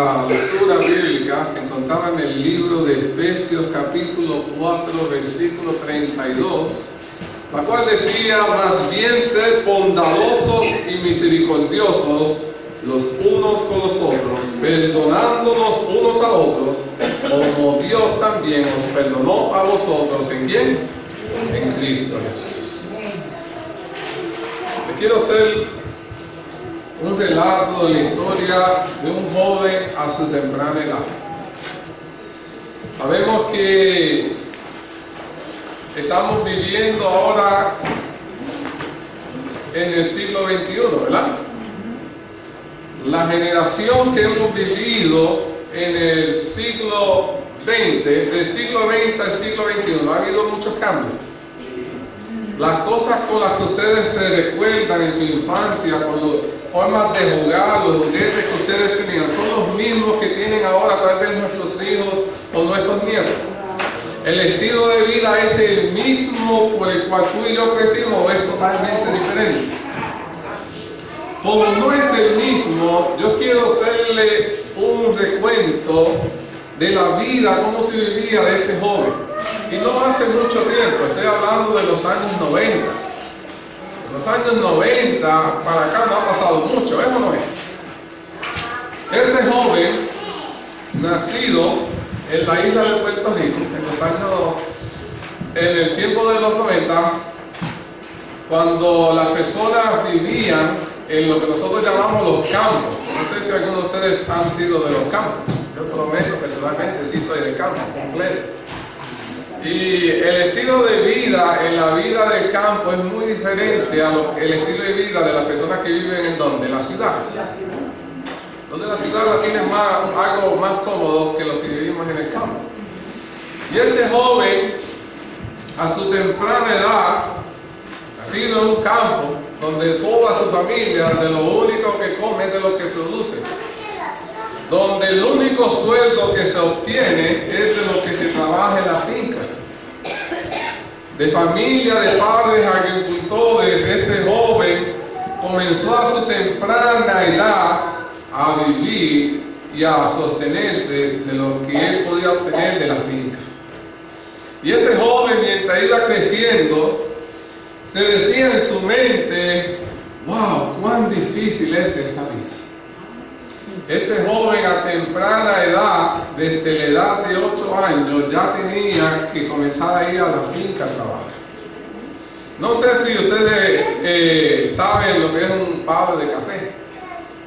nuestra lectura bíblica se encontraba en el libro de Efesios capítulo 4 versículo 32, la cual decía: más bien sed bondadosos y misericordiosos los unos con los otros, perdonándonos unos a otros, como Dios también os perdonó a vosotros. ¿En quién? En Cristo Jesús. Le quiero hacer un relato de la historia de un joven a su temprana edad. Sabemos que estamos viviendo ahora en el siglo XXI, ¿verdad? La generación que hemos vivido en el siglo XX, del siglo XX al siglo XXI, ha habido muchos cambios. Las cosas con las que ustedes se recuerdan en su infancia, con las formas de jugar, los juguetes que ustedes tenían, son los mismos que tienen ahora tal vez nuestros hijos o nuestros nietos. El estilo de vida es el mismo por el cual tú y yo crecimos, o es totalmente diferente. Como no es el mismo, yo quiero hacerle un recuento de la vida, cómo se vivía de este joven. Y no hace mucho tiempo, estoy hablando de los años 90. En los años 90 para acá no ha pasado mucho, ¿es o no es? Este joven, nacido en la isla de Puerto Rico, en el tiempo de los 90, cuando las personas vivían en lo que nosotros llamamos los campos. No sé si algunos de ustedes han sido de los campos. Yo por lo menos personalmente sí soy del campo completo. Y el estilo de vida en la vida del campo es muy diferente al estilo de vida de las personas que viven en ¿dónde? En la ciudad. Donde la ciudad la tiene algo más cómodo que los que vivimos en el campo. Y este joven, a su temprana edad, nacido en un campo donde toda su familia de lo único que come es de lo que produce, donde el único sueldo que se obtiene es de lo que se trabaja en la finca, de familia de padres agricultores, este joven comenzó a su temprana edad a vivir y a sostenerse de lo que él podía obtener de la finca. Y este joven, mientras iba creciendo, se decía en su mente: wow, cuán difícil es esta vida. Este joven a temprana edad, desde la edad de 8 años, ya tenía que comenzar a ir a la finca a trabajar. No sé si ustedes saben lo que es un palo de café.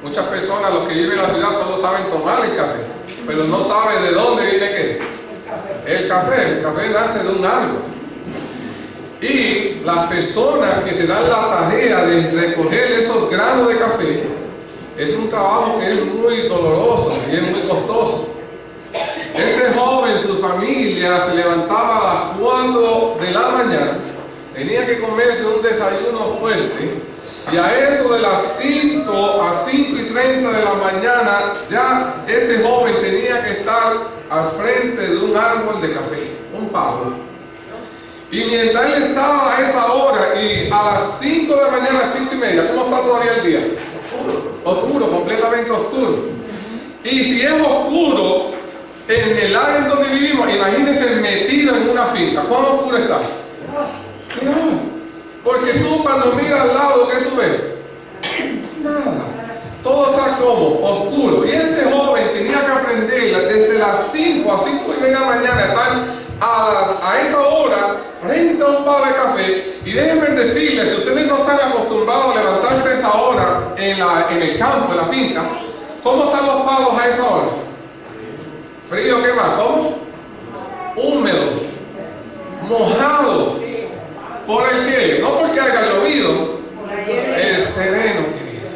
Muchas personas, los que viven en la ciudad, solo saben tomar el café, pero no saben de dónde viene qué. El café nace de un árbol. Y las personas que se dan la tarea de recoger esos granos de café, es un trabajo que es muy doloroso y es muy costoso. Este joven, su familia, se levantaba a las 4 de la mañana, tenía que comerse un desayuno fuerte, y a eso de las 5 a 5:30 de la mañana, ya este joven tenía que estar al frente de un árbol de café, un palo. Y mientras él estaba a esa hora, y a las 5 de la mañana, 5:30, ¿cómo está todavía el día? Oscuro, completamente oscuro. Y si es oscuro en el área en donde vivimos, imagínense metido en una finca, ¿cuán oscuro está? Mira, porque tú cuando miras al lado, ¿qué tú ves? Nada. Todo está como oscuro. Y este joven tenía que aprender desde las 5 a 5:30 de la mañana a estar a esa hora frente a un palo de café. Y déjenme decirles, si ustedes no están acostumbrados a levantarse a esa hora en el campo, en la finca, ¿cómo están los palos a esa hora? ¿Frío? ¿Qué más? ¿Cómo? Húmedo, mojado. ¿Por el qué? No porque haya llovido, el sereno, querido.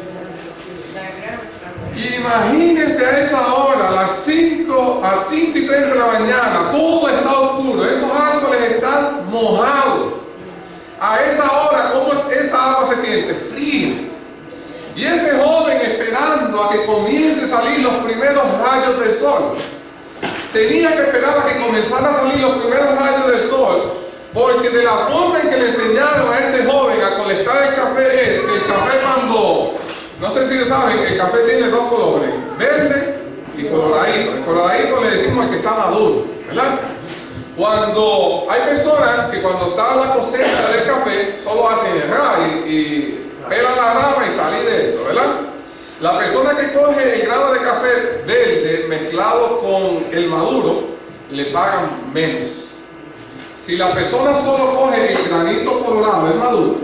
Imagínense a esa hora, a las 5 a 5:30 de la mañana, todo está oscuro, esos árboles están mojados. A esa hora, ¿cómo esa agua se siente? Fría. Y ese joven, esperando a que comience a salir los primeros rayos del sol, tenía que esperar a que comenzaran a salir los primeros rayos del sol, porque de la forma en que le enseñaron a este joven a colectar el café es que el café, cuando, no sé si saben, el café tiene 2 colores, verde y coloradito. El coloradito le decimos al que está maduro, ¿verdad? Cuando hay personas que cuando está la cosecha del café, solo hacen y pelan la rama y salir de esto, ¿verdad? La persona que coge el grano de café verde mezclado con el maduro, le pagan menos. Si la persona solo coge el granito colorado, el maduro,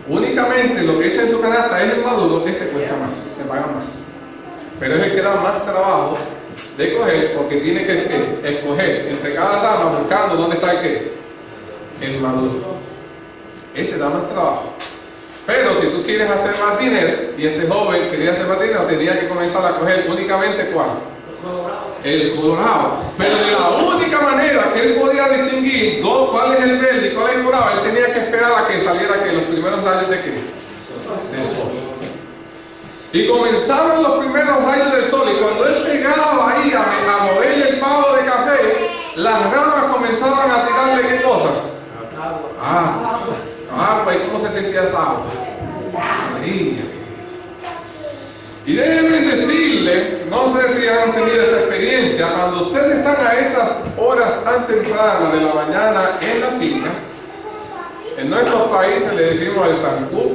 únicamente lo que echa en su canasta es el maduro, ese cuesta más, te pagan más. Pero es el que da más trabajo de coger, porque tiene que escoger entre cada rama buscando dónde está el maduro. Ese da más trabajo. Pero si tú quieres hacer más dinero, y este joven quería hacer más dinero, tenía que comenzar a coger únicamente ¿cuál? El colorado. Pero de la única manera que él podía distinguir cuál es el verde y cuál es el colorado, él tenía que esperar a que saliera los primeros rayos de sol. Y comenzaron los primeros rayos del sol, y cuando él pegaba ahí a moverle el palo de café, las ramas comenzaban a tirarle ¿qué cosa? Agua. ¿Y cómo se sentía esa agua? María. Y déjenme decirle, no sé si han tenido esa experiencia, cuando ustedes están a esas horas tan tempranas de la mañana en la finca, en nuestros países le decimos el zancudo,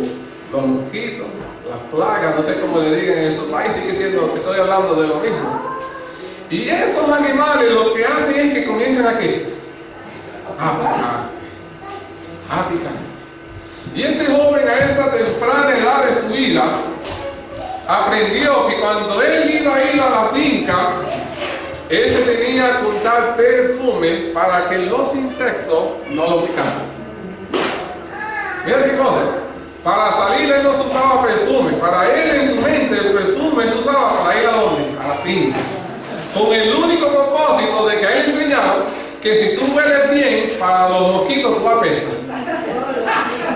los mosquitos, las plagas, no sé cómo le digan en esos países, sigue siendo, estoy hablando de lo mismo. Y esos animales lo que hacen es que comienzan a picar. Y este joven a esa temprana edad de su vida aprendió que cuando él iba a ir a la finca, él se tenía que untar perfume para que los insectos no lo picaran. Mira qué cosa. Para salir él no se usaba perfume. Para él en su mente el perfume se usaba para ir ¿a dónde? A la finca. Con el único propósito de que a él enseñaron que si tú hueles bien, para los mosquitos tú apestas.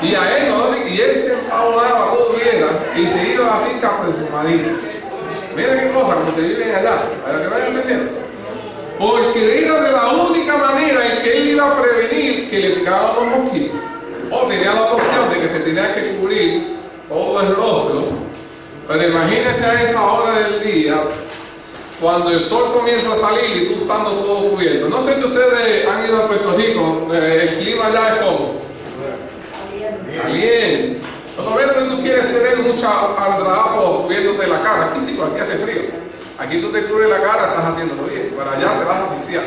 Y a él no, y él se empavonaba todo bien y se iba a la finca perfumadito. Mira qué cosa, como se viven allá, para que vayan entendiendo. Porque era de la única manera en que él iba a prevenir que le picaran los mosquitos. O tenía la opción de que se tenía que cubrir todo el rostro. Pero imagínense a esa hora del día, cuando el sol comienza a salir y tú estando todo cubierto. No sé si ustedes han ido a Puerto Rico, el clima allá es como caliente. Solo menos que tú quieres tener mucha andrapo cubriéndote la cara. Aquí sí, aquí hace frío. Aquí tú te cubres la cara, estás haciéndolo bien. Para allá te vas a asfixiar.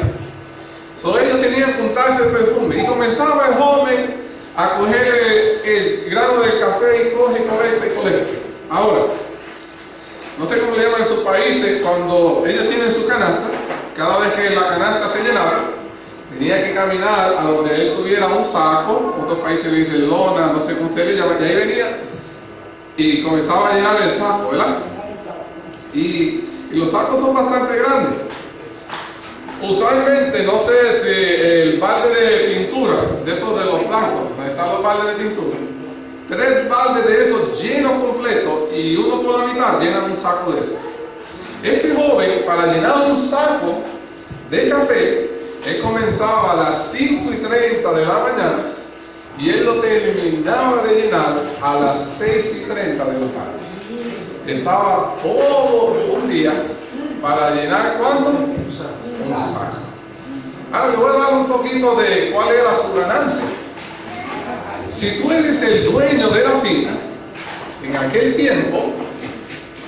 Ellos tenían que untarse el perfume. Y comenzaba el joven a coger el grano del café y colecta. Ahora, no sé cómo le llaman en sus países, cuando ellos tienen su canasta, cada vez que la canasta se llenaba, tenía que caminar a donde él tuviera un saco, otros países le dicen lona, no sé cómo ustedes le llaman, y ahí venía y comenzaba a llenar el saco, ¿verdad? Y los sacos son bastante grandes. Usualmente, no sé si el balde de pintura, de esos de los blancos, donde están los baldes de pintura, 3 baldes de esos llenos completos y uno por la mitad llenan un saco de esos. Este joven, para llenar un saco de café, él comenzaba a las 5:30 de la mañana y él lo terminaba de llenar a las 6:30 de la tarde. Estaba todo un día para llenar ¿cuánto? Un saco. Ahora le voy a dar un poquito de cuál era su ganancia. Si tú eres el dueño de la finca, en aquel tiempo,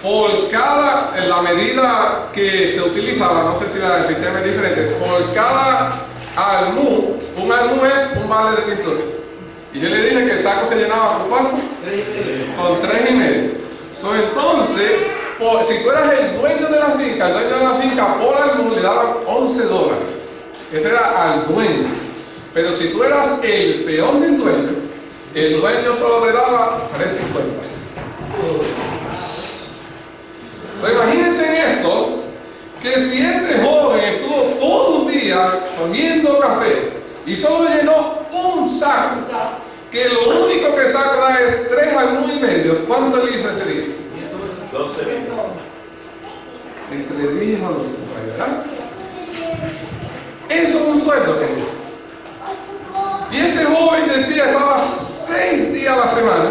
por la medida que se utilizaba, no sé si el sistema es diferente, por cada almú, un almú es un balde de pintura. Y yo le dije que el saco se llenaba ¿con cuánto? Con 3,5. Entonces, si tú eras el dueño de la finca, por almú le daban $11. Ese era al dueño. Pero si tú eras el peón del dueño, el dueño solo le daba $3.50. Imagínense en esto, que si este joven estuvo todo un día cogiendo café y solo llenó un saco, que lo único que saca es 3 almú y medio, ¿cuánto le hizo ese día? 12. Entre 10 a 12, ¿verdad? Eso es un sueldo, querido. Y este joven decía, estaba 6 días a la semana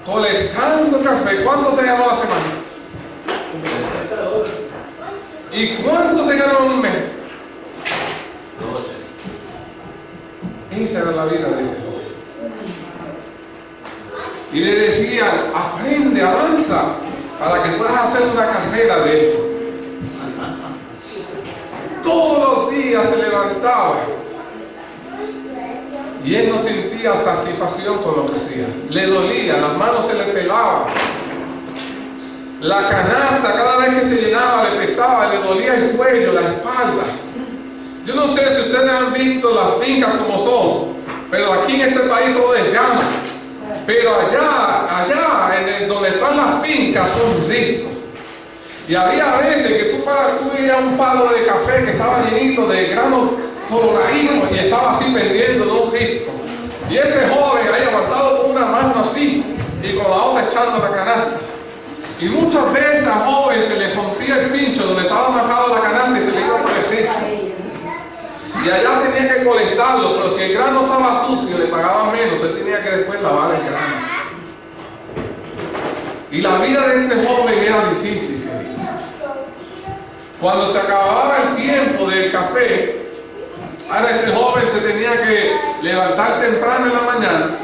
colectando café. ¿Cuánto se llamó la semana? ¿Y cuánto se ganaba en un mes? Esa era la vida de ese joven. Y le decían, aprende, avanza, para que puedas hacer una carrera de esto. Todos los días se levantaba y él no sentía satisfacción con lo que hacía. Le dolía, las manos se le pelaban. La canasta, cada vez que se llenaba, le pesaba, le dolía el cuello, la espalda. Yo no sé si ustedes han visto las fincas como son, pero aquí en este país todo es llano. Pero allá donde están las fincas son ricos. Y había veces que tú veías un palo de café que estaba llenito de granos coloraditos y estaba así pendiendo de un risco. Y ese joven ahí aguantado con una mano así y con la otra echando la canasta. Y muchas veces al joven se le rompía el cincho donde estaba amarrado la canasta y se le iba por el risco. Y allá tenía que colectarlo, pero si el grano estaba sucio le pagaban menos, él tenía que después lavar el grano. Y la vida de este joven era difícil, querido. Cuando se acababa el tiempo del café, ahora este joven se tenía que levantar temprano en la mañana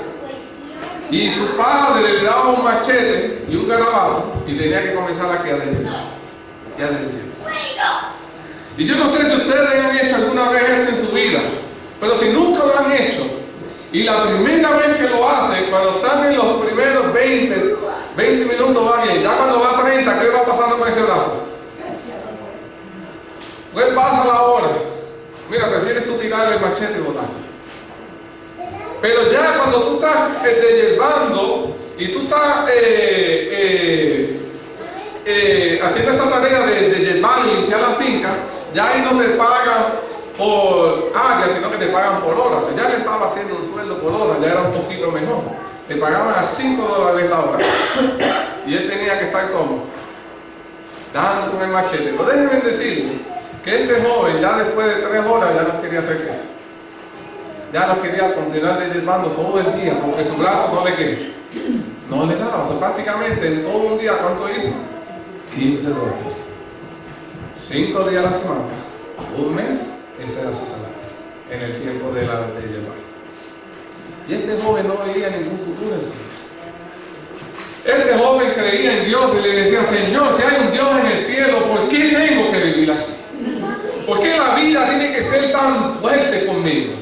y su padre le daba un machete y un garabato y tenía que comenzar a quedar de tiempo. Y yo no sé si ustedes han hecho alguna vez esto en su vida, pero si nunca lo han hecho y la primera vez que lo hacen, cuando están en los primeros 20 minutos va bien, ya cuando va a 30, ¿qué va pasando con ese brazo? Pues pasa la hora. Mira, prefieres tú tirarle el machete y botarlo. Pero ya cuando tú estás deshiervando y tú estás haciendo esta tarea de hierbar y limpiar la finca, ya ahí no te pagan por área, sino que te pagan por hora. O sea, ya le estaba haciendo un sueldo por hora, ya era un poquito mejor. Le pagaban a $5 la hora. Y él tenía que estar como dando con el machete. Pero déjenme decirle que este joven ya después de 3 horas ya no quería hacer qué. Ya no quería continuar deshiervando todo el día porque su brazo no le quería. No le daba. O sea, prácticamente en todo un día, ¿cuánto hizo? $15. 5 días a la semana, un mes, ese era su salario en el tiempo de llevar. Y este joven no veía ningún futuro en su vida. Este joven creía en Dios y le decía, Señor, si hay un Dios en el cielo, ¿por qué tengo que vivir así? ¿Por qué la vida tiene que ser tan fuerte conmigo?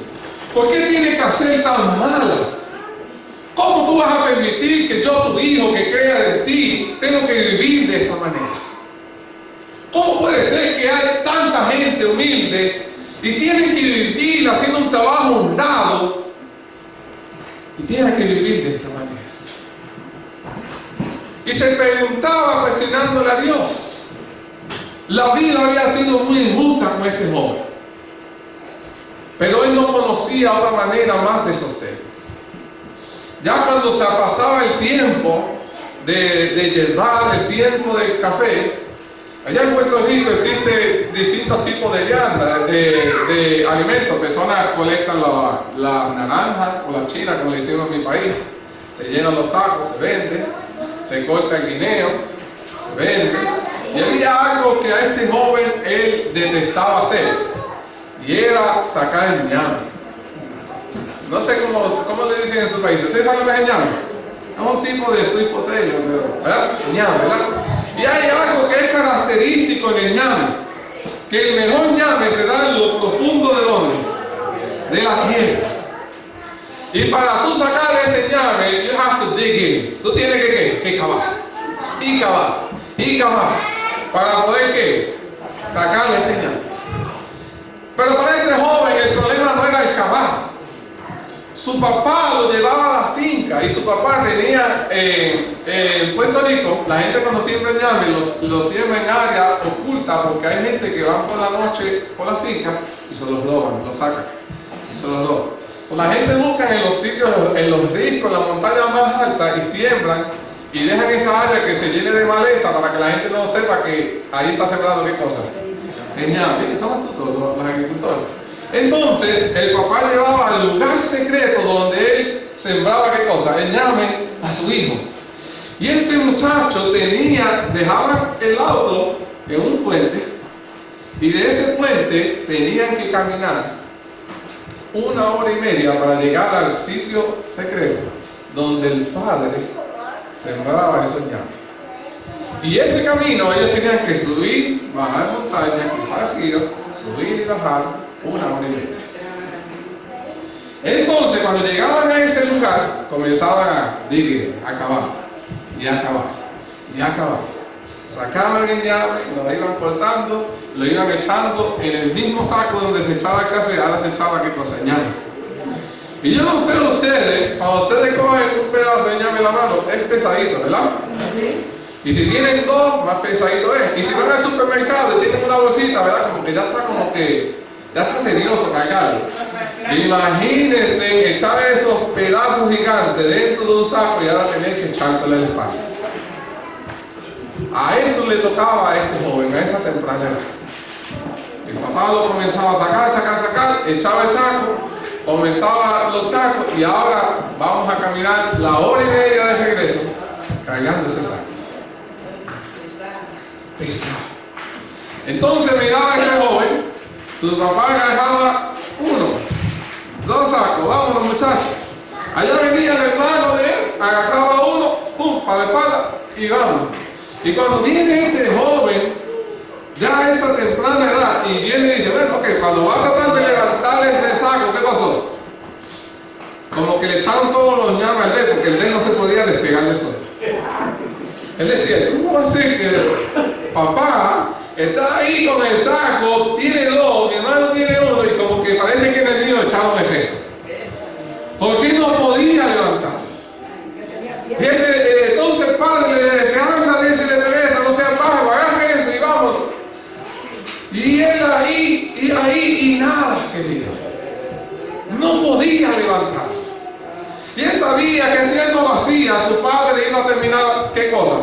¿Por qué tiene que ser tan mala? ¿Cómo tú vas a permitir que yo, tu hijo, que crea en ti, tengo que vivir de esta manera? ¿Cómo puede ser que hay tanta gente humilde y tienen que vivir haciendo un trabajo honrado y tienen que vivir de esta manera? Y se preguntaba cuestionándole a Dios. La vida había sido muy injusta con este joven, pero él no conocía otra manera más de sostén. Ya cuando se pasaba el tiempo de hierbar, el tiempo del café, allá en Puerto Rico existen distintos tipos de viandas, de alimentos. Personas colectan la naranja o la china, como le hicieron en mi país. Se llenan los sacos, se vende, se corta el guineo, se vende. Y había algo que a este joven él detestaba hacer, y era sacar el ñame. No sé cómo le dicen en su país. ¿Ustedes saben lo que es el ñame? Es un tipo de sweet potato, ¿verdad? Ñame, ¿verdad? Y hay algo que es característico en el ñame, que el mejor ñame se da en lo profundo de ¿dónde? De la tierra. Y para tú sacar ese ñame, you have to dig in. Tú tienes que cavar. Y cavar. Y cavar. Para poder ¿qué? Sacar ese ñame. Pero para este joven el problema no era el cavar. Su papá lo llevaba a la finca y su papá tenía en Puerto Rico, la gente cuando siembra ñame lo siembra en área oculta porque hay gente que van por la noche por la finca y se los roban, los sacan, se los roban. La gente busca en los sitios, en los riscos, en las montañas más altas y siembran y dejan esa área que se llene de maleza para que la gente no sepa que ahí está sembrado qué cosa, el ñame, que son astutos los agricultores. Entonces el papá llevaba al lugar secreto donde él sembraba qué cosa, el ñame a su hijo. Y este muchacho dejaba el auto en un puente Y de ese puente tenían que caminar 1 hora y media para llegar al sitio secreto donde el Padre sembraba esos llanos. Y ese camino ellos tenían que subir, bajar montaña, cruzar el río, subir y bajar 1 hora y media. Entonces, cuando llegaban a ese lugar, comenzaban a acabar, y acabar, y acabar. Sacaban el llave, lo iban cortando, lo iban echando en el mismo saco donde se echaba el café, ahora se echaba que cosa, ñame. Y yo no sé ustedes, cuando ustedes cogen un pedazo de ñame en la mano, es pesadito, ¿verdad? Sí. Y si tienen dos, más pesadito es. Y si van al supermercado y tienen una bolsita, ¿verdad? Como que ya está tedioso cargarlo. Imagínense echar esos pedazos gigantes dentro de un saco y ahora tener que echártelo en la espalda. A eso le tocaba a este joven, a esta temprana edad. El papá lo comenzaba a sacar, echaba el saco, comenzaba los sacos y ahora vamos a caminar 1 hora y media de regreso cargando ese saco. Pesado. Entonces miraba a este joven, su papá agarraba 1, 2 sacos, vámonos muchachos. Allá venía el hermano de él, agarraba 1, pum, para la espalda y vámonos. Y cuando viene este joven, ya a esta temprana edad, y viene y dice, bueno, ok, cuando va a tratar de levantar ese saco, ¿qué pasó? Como que le echaron todos los ñames al dedo, porque el dedo no se podía despegar de solo. Él decía, ¿cómo va a ser que papá está ahí con el saco, tiene 2, mi hermano tiene 1, y como que parece que en el mío echaron efecto? ¿Por qué no podía levantarlo? Y entonces el padre le decía, anda, dice de pereza, no seas bajo, agarra eso y vámonos. Y él ahí, y nada, querido. No podía levantar. Y él sabía que si él no lo hacía, su padre le iba a terminar, ¿qué cosa?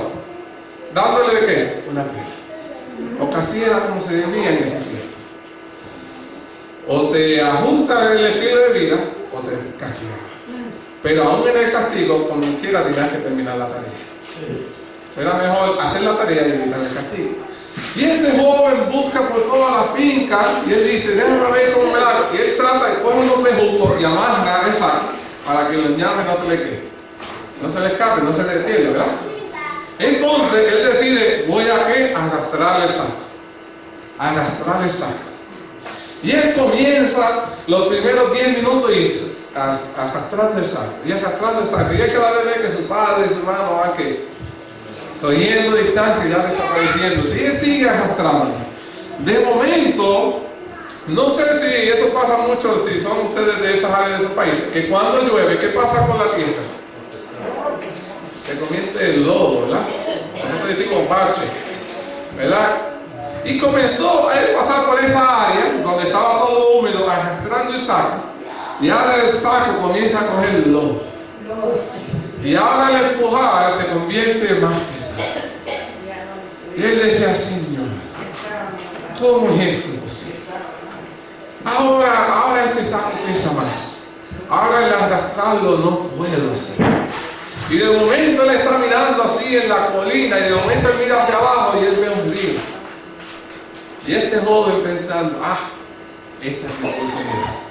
Dándole de qué? Una pena. Lo que así era como se vivía en ese tiempo. O te ajusta el estilo de vida, o te castigaba. Pero aún en el castigo, como quiera, tenías que terminar la tarea. Será mejor hacer la tarea y evitar el castigo. Y este joven busca por toda la finca y él dice, déjame ver cómo me la hago. Y él trata de coger unos bejucos y amarra el saco para que los ñames no se le quede, no se le escape, no se le pierda, ¿verdad? Entonces él decide, voy a arrastrar el saco. Arrastrar el saco. Y él comienza los primeros 10 minutos y arrastrando el saco, y arrastrando el saco. Y es que va a ver que su padre y su hermano van cogiendo distancia y ya desapareciendo. Si él sigue arrastrando, de momento, no sé si eso pasa mucho, si son ustedes de esas áreas de esos países, que cuando llueve, ¿qué pasa con la tierra? Se convierte en lodo, ¿verdad? Nosotros decimos bache, ¿verdad? Y comenzó a él pasar por esa área donde estaba todo húmedo, arrastrando el saco. Y ahora el saco comienza a coger lodo. Y ahora al empujar se convierte más pesado. Y él decía, Señor, ¿cómo es esto posible? Ahora este saco pesa más. Ahora el arrastrarlo no puedo hacer. Y de momento él está mirando así en la colina y de momento él mira hacia abajo y él ve un río. Y este joven pensando, esta es mi oportunidad.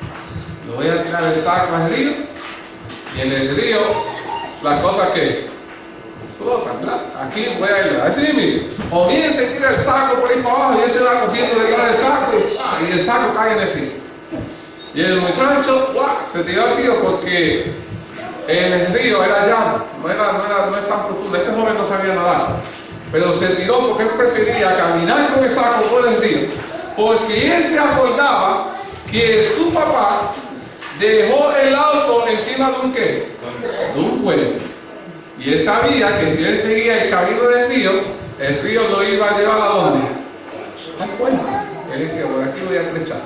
Lo voy a tirar el saco al río y en el río las cosas que flotan, ¿verdad? Aquí voy a ir, así mire, comienza y tira el saco por ahí para abajo y él se va cogiendo detrás del saco y el saco cae en el río. Y el muchacho se tiró al río porque en el río era llano, no es tan profundo. Este joven no sabía nadar, pero se tiró porque él prefería caminar con el saco por el río, porque él se acordaba que su papá dejó el auto encima de un ¿qué? De un puente. Y él sabía que si él seguía el camino del río, el río lo iba a llevar ¿a dónde? Al puente. Él decía, por aquí voy a flechar.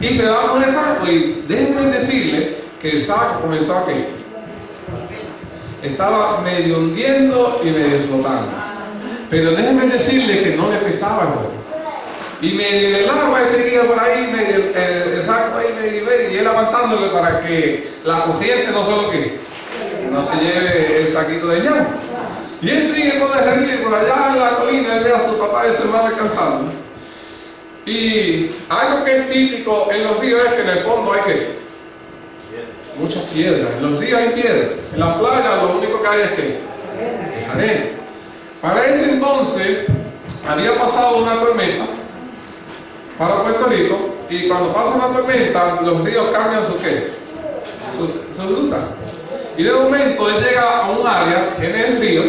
Y se da con el saco y déjenme decirle que el saco comenzó a ¿qué? Estaba medio hundiendo y medio flotando. Pero déjenme decirle que no le pesaba el bote. Y medio en el agua él seguía por ahí, medio el saco ahí, medio, y él aguantándole para que la corriente no solo que no se lleve el saquito de llano. Y él sigue todo el río por allá en la colina, él ve a su papá y a su hermano alcanzando. Y algo que es típico en los ríos es que en el fondo hay que muchas piedras. En los ríos hay piedras. En la playa lo único que hay es que es arena. Para ese entonces había pasado una tormenta para Puerto Rico, y cuando pasa una tormenta los ríos cambian su ¿qué? Su ruta. Y de momento él llega a un área en el río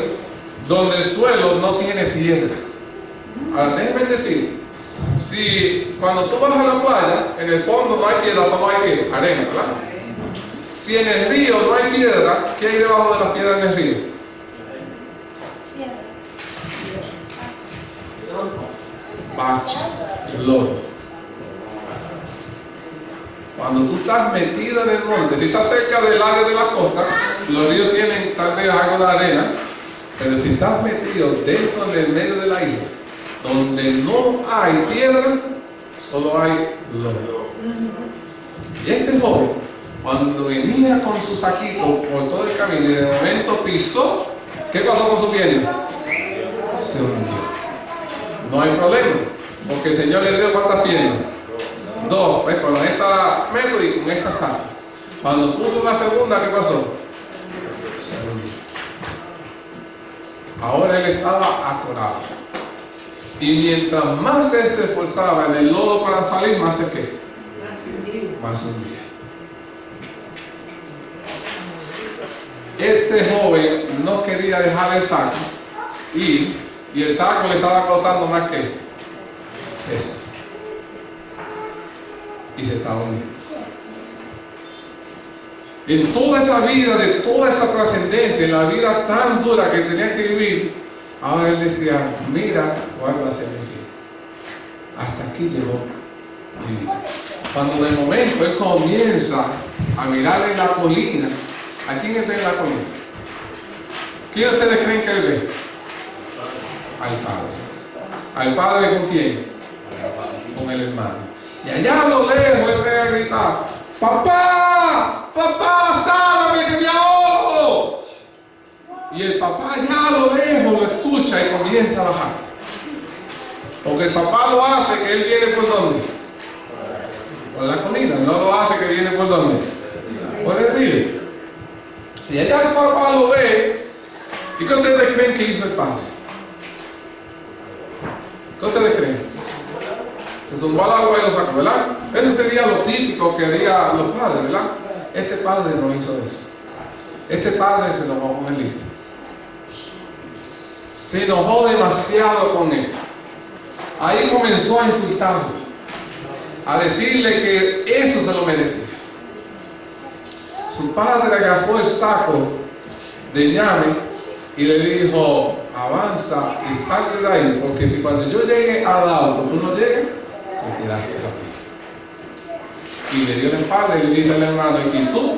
donde el suelo no tiene piedra. Ahora déjenme decir, si cuando tú vas a la playa, en el fondo no hay piedra, solo hay ¿qué? Arena, ¿verdad? Si en el río no hay piedra, ¿qué hay debajo de las piedras en el río? Bache, lodo. Cuando tú estás metido en el monte, si estás cerca del área de la costa, los ríos tienen tal vez algo de arena, pero si estás metido dentro del medio de la isla, donde no hay piedra, solo hay lodo. Y este joven, cuando venía con su saquito por todo el camino y de momento pisó, ¿qué pasó con su pierna? Se hundió. No hay problema, porque el Señor le dio ¿cuántas piernas? Dos, pues con esta meto y con esta saco. Cuando puso la segunda, ¿qué pasó? Se hundió. Ahora él estaba atorado. Y mientras más él se esforzaba en el lodo para salir, más se ¿qué? Más hundía. Este joven no quería dejar el saco y el saco le estaba causando más que eso. Y se estaba hundiendo. En toda esa vida, de toda esa trascendencia, en la vida tan dura que tenía que vivir, ahora él decía, mira cuál va a ser mi fin. Hasta aquí llegó mi vida. Cuando de momento él comienza a mirar en la colina, ¿a quién está en la colina? ¿Quién ustedes creen que él ve? Al Padre. ¿Al Padre con quién? Con el hermano. Y allá a lo lejos él ve a gritar, ¡papá! ¡Papá, sálvame que me ahogo! Y el papá allá a lo lejos lo escucha y comienza a bajar. Porque el papá lo hace que él viene por ¿dónde? Por la colina. No lo hace que viene por ¿dónde? Por el río. Y allá el papá lo ve. ¿Y qué ustedes creen que hizo el padre? ¿Qué ustedes creen? Se zumbó al agua y lo sacó, ¿verdad? Eso sería lo típico que harían los padres, ¿verdad? Este padre no hizo eso. Este padre se enojó con el hijo. Se enojó demasiado con él. Ahí comenzó a insultarlo, a decirle que eso se lo merecía. Su padre agarró el saco de ñame y le dijo, avanza y salte de ahí, porque si cuando yo llegue al auto tú no llegues, te quedaste aquí. Y le dio el padre y le dice al hermano, y tú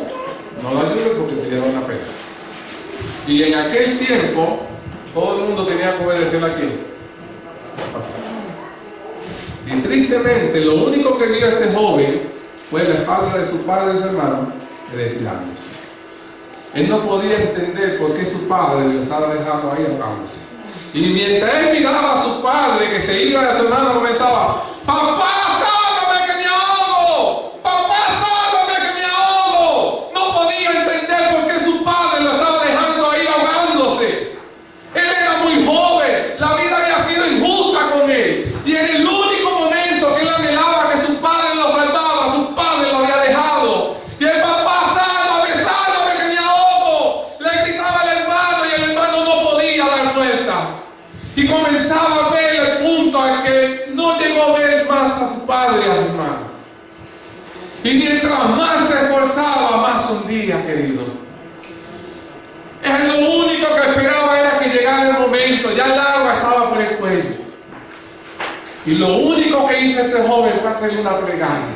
no lo ayudes porque te lleva una pena. Y en aquel tiempo todo el mundo tenía que obedecer a quién. Y tristemente lo único que vio este joven fue la espalda de su padre y su hermano retirándose. Él no podía entender por qué su padre lo estaba dejando ahí ahogándose. Y mientras él miraba a su padre que se iba, a su hermano comenzaba, ¡papá, sálvame que me ahogo! ¡Papá, sálvame que me ahogo! No podía entender por qué su padre lo estaba dejando ahí ahogándose. Él era muy joven, la vida había sido injusta con él. Y en el único momento que él anhelaba que su padre lo salvaba, su padre lo había dejado. Y el papá, sálvame, sálvame que me ahogo. Le gritaba al hermano y el hermano no podía dar vuelta. Y comenzaba a ver el punto al que no llegó a ver más a su padre y a su hermano. Y mientras más se esforzaba, más hundía, querido. Lo único que esperaba era que llegara el momento, ya el agua estaba por el cuello. Y lo único que hizo este joven fue hacerle una plegaria.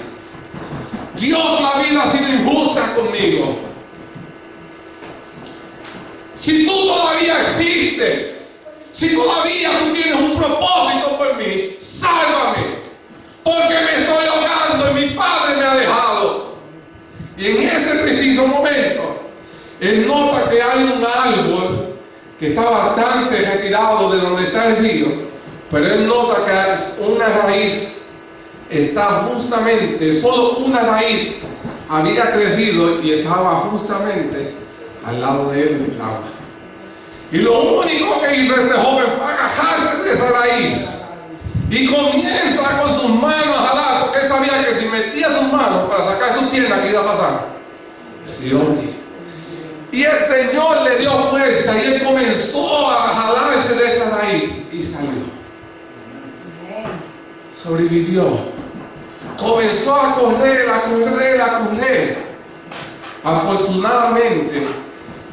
Dios, la vida ha sido injusta conmigo. Si tú todavía existes, si todavía tú tienes un propósito por mí, sálvame, porque me estoy ahogando y mi padre me ha dejado. Y en ese preciso momento, él nota que hay un árbol que está bastante retirado de donde está el río, pero él nota que una raíz está justamente, solo una raíz había crecido y estaba justamente al lado de él en el agua. Y lo único que hizo este joven fue agajarse de esa raíz y comienza con sus manos a jalar, porque él sabía que si metía sus manos para sacar su pierna, ¿qué iba a pasar? Se iba a hundir. Y el Señor le dio fuerza y él comenzó a jalarse de esa raíz y salió. Sobrevivió. Comenzó a correr, a correr, a correr. Afortunadamente,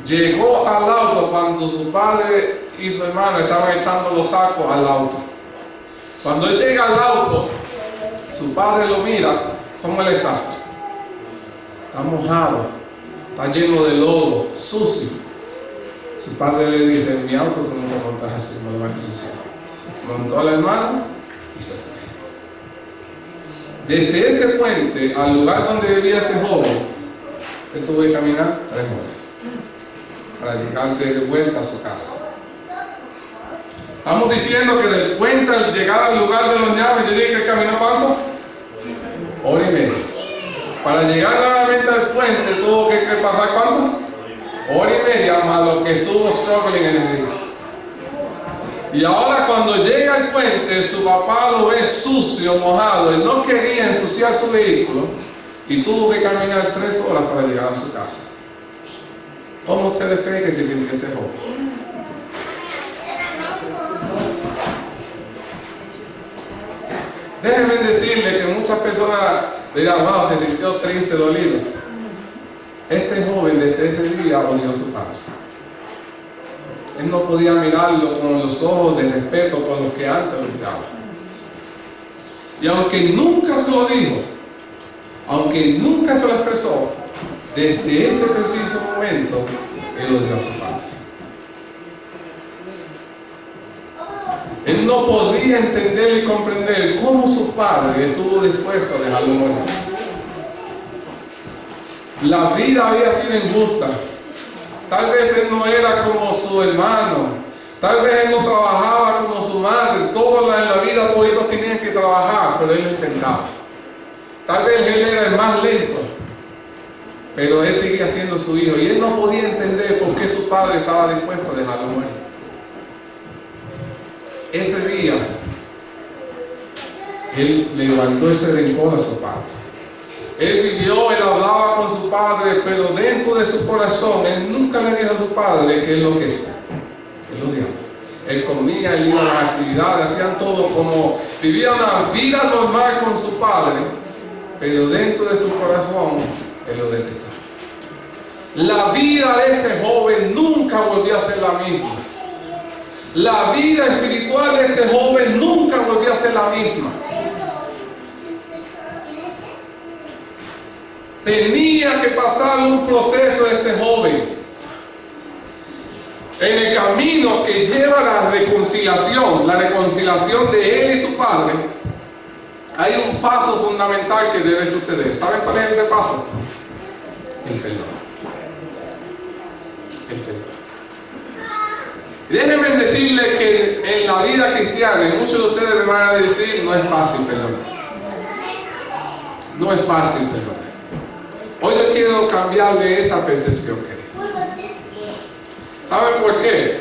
llegó al auto cuando su padre y su hermano estaban echando los sacos al auto. Cuando él llega al auto, su padre lo mira. ¿Cómo él está? Está mojado, está lleno de lodo, sucio. Su padre le dice: en mi auto tú no te montas así, no lo vas a ensuciar. Montó al hermano y se fue. Desde ese puente al lugar donde vivía este joven, él tuvo que caminar 3 horas para llegar de vuelta a su casa. Estamos diciendo que del puente al llegar al lugar de los llaves, yo dije que él caminó ¿cuánto? 1 hora y media. Para llegar nuevamente al puente tuvo que pasar ¿cuánto? 1 hora y media más lo que estuvo struggling en el río. Y ahora cuando llega al puente, su papá lo ve sucio, mojado. Él no quería ensuciar su vehículo y tuvo que caminar 3 horas para llegar a su casa. ¿Cómo ustedes creen que se sintió este joven? Déjenme decirle que muchas personas dirán: wow, se sintió triste, dolido. Este joven desde ese día odió a su padre. Él no podía mirarlo con los ojos de respeto con los que antes lo miraba. Y aunque nunca se lo dijo, aunque nunca se lo expresó, desde ese preciso momento, él odió a su padre. Él no podía entender y comprender cómo su padre estuvo dispuesto a dejarlo morir. La vida había sido injusta. Tal vez él no era como su hermano. Tal vez él no trabajaba como su madre. Todos en la vida todos tenían que trabajar, pero él lo intentaba. Tal vez él era el más lento, pero él seguía siendo su hijo. Y él no podía entender por qué su padre estaba dispuesto a dejarlo morir. Ese día, él levantó ese rencor a su padre. Él vivió, él hablaba con su padre, pero dentro de su corazón, él nunca le dijo a su padre que él lo que él lo odiaba. Él comía, él iba a las actividades, hacían todo como, vivía una vida normal con su padre, pero dentro de su corazón, él lo detestaba. La vida de este joven nunca volvió a ser la misma. La vida espiritual de este joven nunca volvió a ser la misma. Tenía que pasar un proceso este joven. En el camino que lleva a la reconciliación de él y su padre, hay un paso fundamental que debe suceder. ¿Saben cuál es ese paso? El perdón. El perdón. Déjenme decirles que en la vida cristiana, y muchos de ustedes me van a decir, no es fácil perdonar. No es fácil perdonar. Hoy yo quiero cambiarle esa percepción, querido. ¿Saben por qué?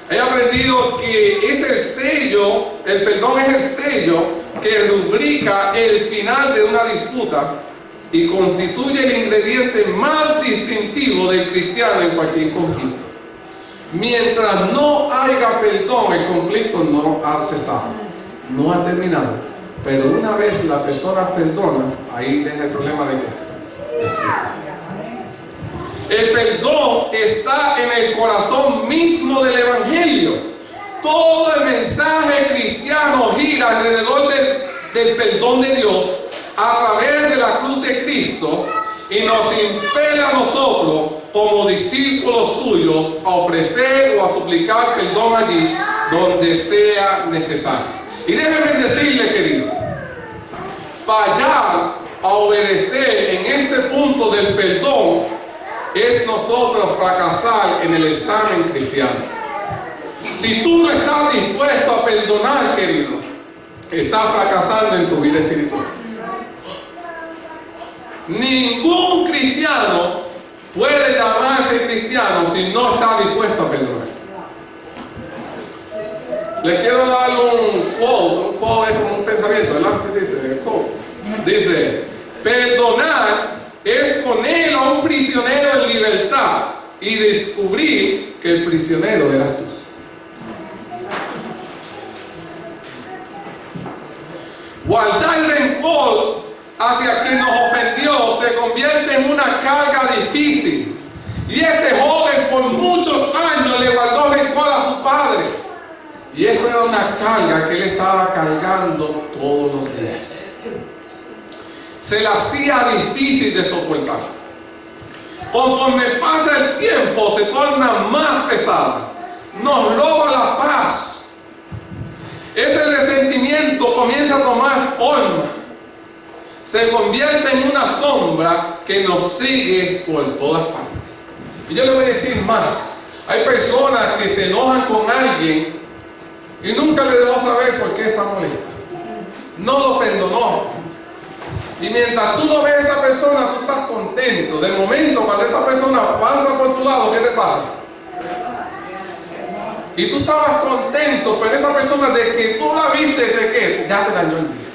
He aprendido que es el sello, el perdón es el sello que rubrica el final de una disputa y constituye el ingrediente más distintivo del cristiano en cualquier conflicto. Mientras no haya perdón, el conflicto no ha cesado, no ha terminado. Pero una vez la persona perdona, ahí deja el problema de qué existe. El perdón está en el corazón mismo del Evangelio. Todo el mensaje cristiano gira alrededor del perdón de Dios a través de la cruz de Cristo y nos impela a nosotros como discípulos suyos a ofrecer o a suplicar perdón allí donde sea necesario. Y déjenme decirle, querido, fallar a obedecer en este punto del perdón es nosotros fracasar en el examen cristiano. Si tú no estás dispuesto a perdonar, querido, estás fracasando en tu vida espiritual. Ningún cristiano puede llamarse cristiano si no está dispuesto a perdonar. Les quiero dar un quote es como un pensamiento, ¿verdad? Sí, dice, quote. Dice, perdonar es poner a un prisionero en libertad y descubrir que el prisionero eras tú. Guardar rencor hacia quien nos ofendió se convierte en una carga difícil. Y este joven por muchos años le guardó rencor a su padre. Y eso era una carga que él estaba cargando todos los días. Se le hacía difícil de soportar. Conforme pasa el tiempo se torna más pesada. Nos roba la paz. Ese resentimiento comienza a tomar forma. Se convierte en una sombra que nos sigue por todas partes. Y yo le voy a decir más. Hay personas que se enojan con alguien y nunca le dejó saber por qué está molesta. No lo perdonó. Y mientras tú no ves a esa persona, tú estás contento. De momento, cuando esa persona pasa por tu lado, ¿qué te pasa? Y tú estabas contento, pero esa persona de que tú la viste, ¿de qué? Ya te dañó el día.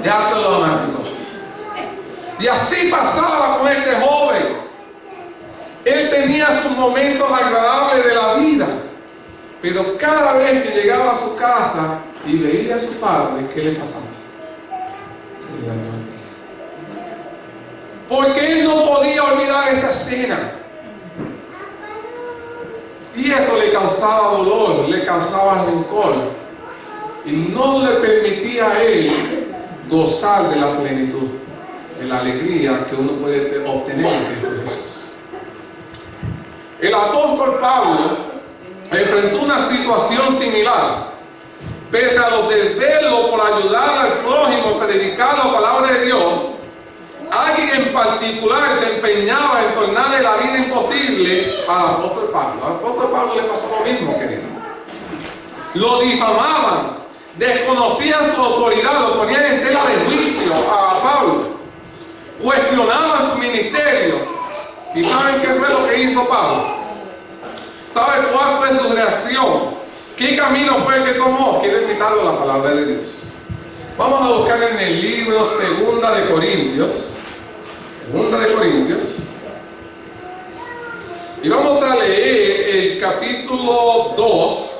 Ya te lo amargó. Y así pasaba con este joven. Él tenía sus momentos agradables de la vida. Pero cada vez que llegaba a su casa y veía a su padre, ¿qué le pasaba? Se le dañó el día. Porque él no podía olvidar esa escena. Y eso le causaba dolor, le causaba rencor. Y no le permitía a él gozar de la plenitud, de la alegría que uno puede obtener en Cristo Jesús. El apóstol Pablo enfrentó una situación similar. Pese a los desvelos por ayudar al prójimo a predicar la palabra de Dios, alguien en particular se empeñaba en tornarle la vida imposible al apóstol Pablo. Al apóstol Pablo le pasó lo mismo, querido. Lo difamaban, desconocían su autoridad, lo ponían en tela de juicio a Pablo, cuestionaban su ministerio. ¿Y saben qué fue lo que hizo Pablo? ¿Saben cuál fue su reacción? ¿Qué camino fue el que tomó? Quiero invitarlo a la palabra de Dios. Vamos a buscar en el libro Segunda de Corintios. Y vamos a leer el capítulo 2,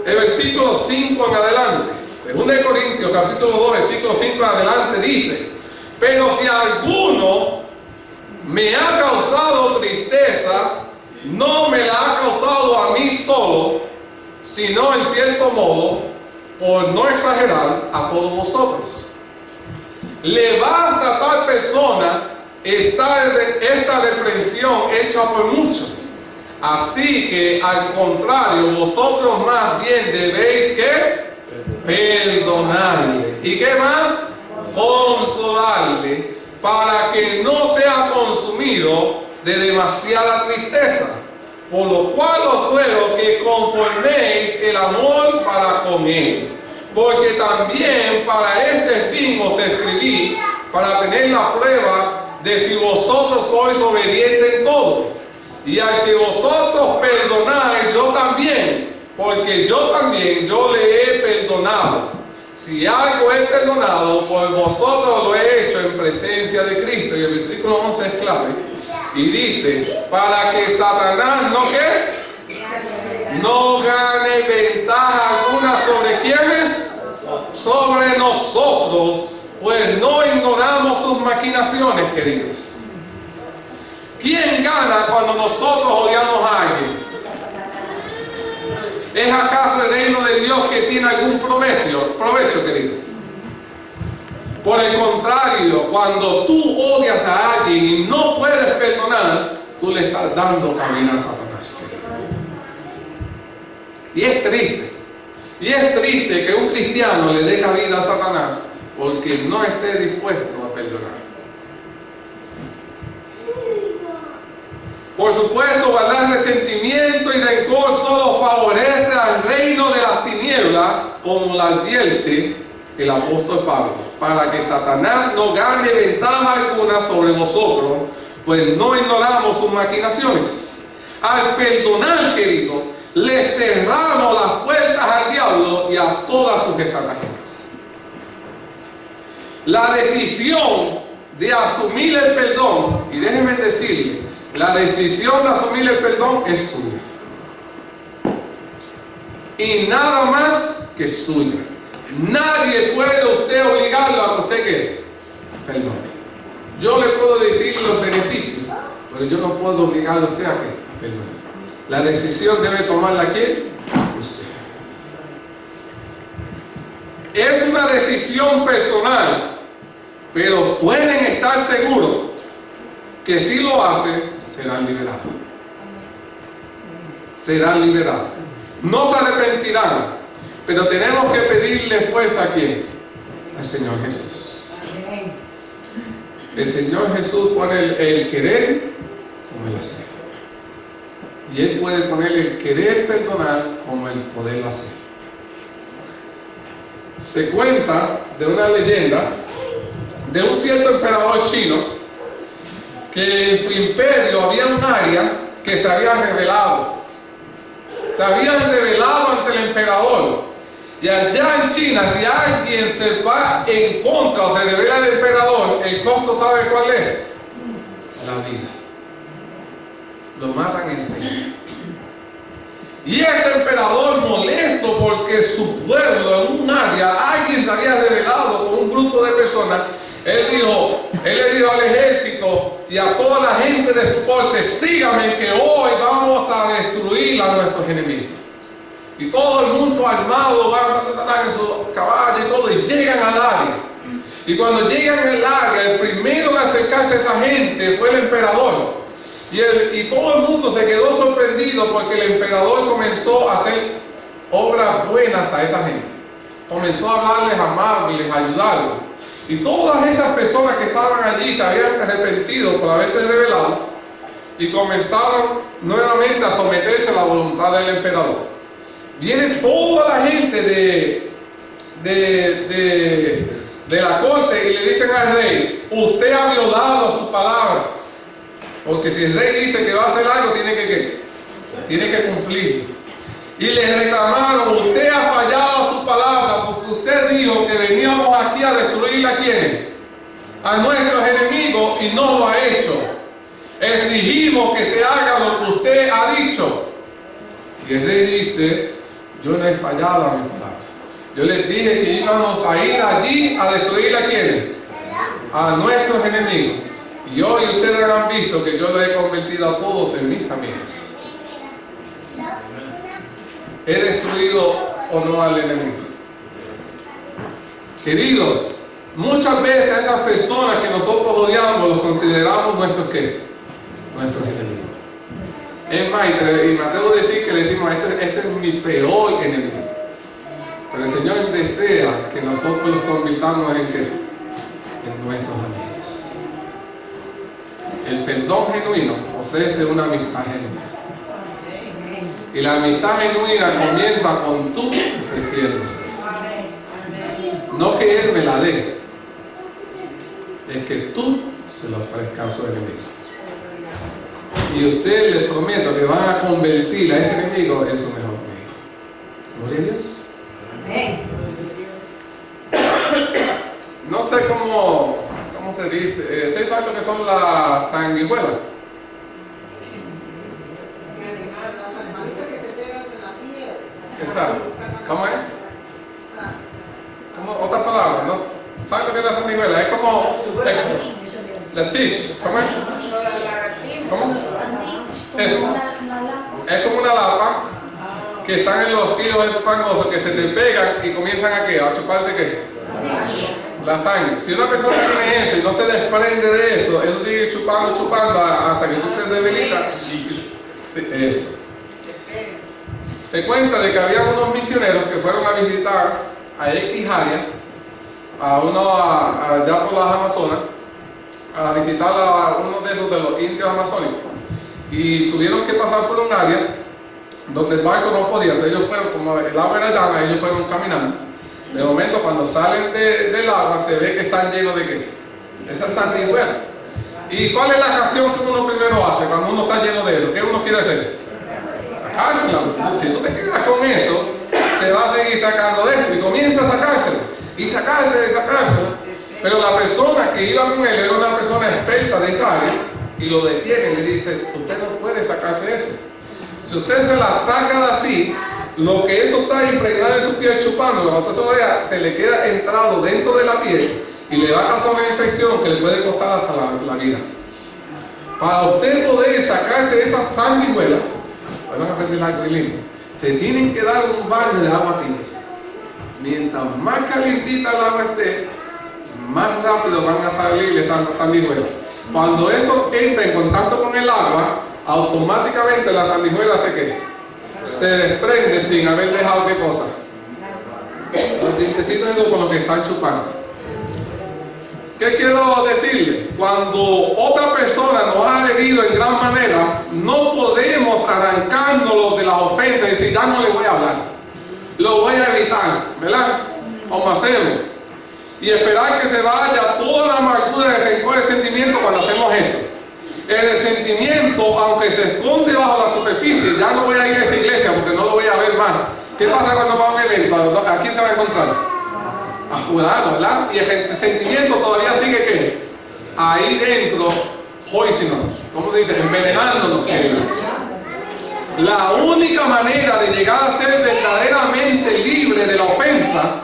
el versículo 5 en adelante. Segunda de Corintios, capítulo 2, versículo 5 en adelante dice: pero si alguno me ha causado tristeza, no me la ha causado a mí solo, sino en cierto modo, por no exagerar, a todos vosotros. Le basta a tal persona esta reprensión hecha por muchos. Así que al contrario, vosotros más bien debéis que perdonarle. ¿Y qué más? Consolarle, para que no sea consumido de demasiada tristeza. Por lo cual os ruego que conforméis el amor para con él. Porque también para este fin os escribí, para tener la prueba de si vosotros sois obedientes en todo. Y al que vosotros perdonáis, yo también, porque yo le he perdonado. Si algo he perdonado, por vosotros lo he hecho en presencia de Cristo. Y el versículo 11 es clave. Y dice, para que Satanás no gane ventaja alguna sobre quienes, sobre nosotros, pues no ignoramos sus maquinaciones, queridos. ¿Quién gana cuando nosotros odiamos a alguien? ¿Es acaso el reino de Dios que tiene algún provecho, querido? Por el contrario, cuando tú odias a alguien y no puedes perdonar, tú le estás dando camino a Satanás, querido. Y es triste. Y es triste que un cristiano le dé cabida a Satanás porque no esté dispuesto a perdonar. Por supuesto, guardar resentimiento y rencor solo favorece al reino de las tinieblas como la advierte el apóstol Pablo, para que Satanás no gane ventaja alguna sobre vosotros, pues no ignoramos sus maquinaciones. Al perdonar, querido, le cerramos las puertas al diablo y a todas sus estratagemas. La decisión de asumir el perdón, y déjenme decirle, la decisión de asumir el perdón es suya. Y nada más que suya. Nadie puede usted obligarlo a que usted que perdone. Yo le puedo decir los beneficios, pero yo no puedo obligarle a usted a que perdone. La decisión debe tomarla ¿quién? Usted. Es una decisión personal, pero pueden estar seguros que si lo hacen, serán liberados. Serán liberados. No se arrepentirán, pero tenemos que pedirle fuerza ¿a quién? Al Señor Jesús. El Señor Jesús pone el querer como el hacer. Y Él puede poner el querer perdonar como el poder hacer. Se cuenta de una leyenda de un cierto emperador chino que en su imperio había un área que se había rebelado. Se habían rebelado ante el emperador. Y allá en China, si alguien se va en contra o se revela del emperador, el costo, ¿sabe cuál es? La vida. Lo matan enseguida. Y este emperador, molesto porque su pueblo en un área, alguien se había rebelado con un grupo de personas, él le dijo al ejército y a toda la gente de su corte: síganme que hoy vamos a destruir a nuestros enemigos. Y todo el mundo armado va en su caballo y todo, y llegan al área. Y cuando llegan al área, el primero en acercarse a esa gente fue el emperador. Y todo el mundo se quedó sorprendido porque el emperador comenzó a hacer obras buenas a esa gente. Comenzó a hablarles amables, a ayudarlos. Y todas esas personas que estaban allí se habían arrepentido por haberse rebelado y comenzaron nuevamente a someterse a la voluntad del emperador. Viene toda la gente de la corte y le dicen al rey: usted ha violado su palabra. Porque si el rey dice que va a hacer algo, tiene que cumplir. Y le reclamaron: usted ha fallado a su palabra, porque usted dijo que veníamos aquí a destruir ¿a quiénes? A nuestros enemigos, y no lo ha hecho. Exigimos que se haga lo que usted ha dicho. Y el rey dice: yo no he fallado a mi palabra. Yo les dije que íbamos a ir allí a destruir ¿a quiénes? A nuestros enemigos. Y hoy ustedes han visto que yo les he convertido a todos en mis amigos. ¿He destruido o no al enemigo? Querido, muchas veces a esas personas que nosotros odiamos los consideramos nuestros ¿qué? Nuestros enemigos. Es más, y me atrevo a decir que le decimos: este es mi peor enemigo. Pero el Señor desea que nosotros los convirtamos en ¿qué? En nuestros amigos. El perdón genuino ofrece una amistad genuina. Y la amistad genuina comienza con tú ofreciéndose. No que Él me la dé, es que tú se lo ofrezcas a su enemigo. Y ustedes les prometo que van a convertir a ese enemigo en su mejor amigo. ¿Gloria a Dios? No sé cómo se dice. ¿Ustedes saben lo que son las sanguijuelas? Los animalitos que se pegan en la piel. Exacto. ¿Cómo es? Como otra palabra, ¿no? ¿Saben lo que es la sanguijuela? Es como la tish. ¿Cómo es? ¿Cómo? Eso. Es como una lapa que están en los ríos esos fangosos que se te pegan y comienzan a ¿qué? A chuparte ¿qué? La sangre. Si una persona tiene eso y no se desprende de eso, eso sigue chupando hasta que tú te debilitas. Eso. Se cuenta de que había unos misioneros que fueron a visitar a X área, allá por las Amazonas, a visitar a uno de esos de los indios amazónicos. Y tuvieron que pasar por un área donde el barco no podía. O sea, ellos fueron, como el agua era llana, ellos fueron caminando. De momento, cuando salen del agua, se ve que están llenos de ¿qué? Esas sanguijuelas. ¿Y cuál es la reacción que uno primero hace cuando uno está lleno de eso? ¿Qué uno quiere hacer? Sacársela. Si tú te quedas con eso, te va a seguir sacando de esto. Y comienza a sacársela. Y sacársela y sacársela. Pero la persona que iba con él era una persona experta de esta área. Y lo detiene y le dice, usted no puede sacarse eso. Si usted se la saca de así, lo que eso está impregnado en su piel chupando, cuando usted se lo deja, se le queda entrado dentro de la piel y le va a causar una infección que le puede costar hasta la vida. Para usted poder sacarse esas sanguijuelas, van a aprender algo lindo, se tienen que dar un baño de agua tibia. Mientras más calientita el agua esté, más rápido van a salir esas sanguijuelas. Cuando eso entra en contacto con el agua, automáticamente la sanguijuela se desprende sin haber dejado ¿qué cosa? Los dientecitos con los que están chupando. ¿Qué quiero decirle? Cuando otra persona nos ha herido en gran manera, no podemos arrancárnoslo de las ofensas y decir, ya no le voy a hablar, lo voy a evitar, ¿verdad? Como hacemos. Y esperar que se vaya toda la amargura, el rencor, el sentimiento cuando hacemos eso. El resentimiento, aunque se esconde bajo la superficie, ya no voy a ir a esa iglesia porque no lo voy a ver más. ¿Qué pasa cuando va a un evento? ¿A quién se va a encontrar? A fulano, ¿verdad? Y el sentimiento todavía sigue ¿qué? Ahí dentro, poisonous, ¿cómo se dice? Envenenándonos. La única manera de llegar a ser verdaderamente libre de la ofensa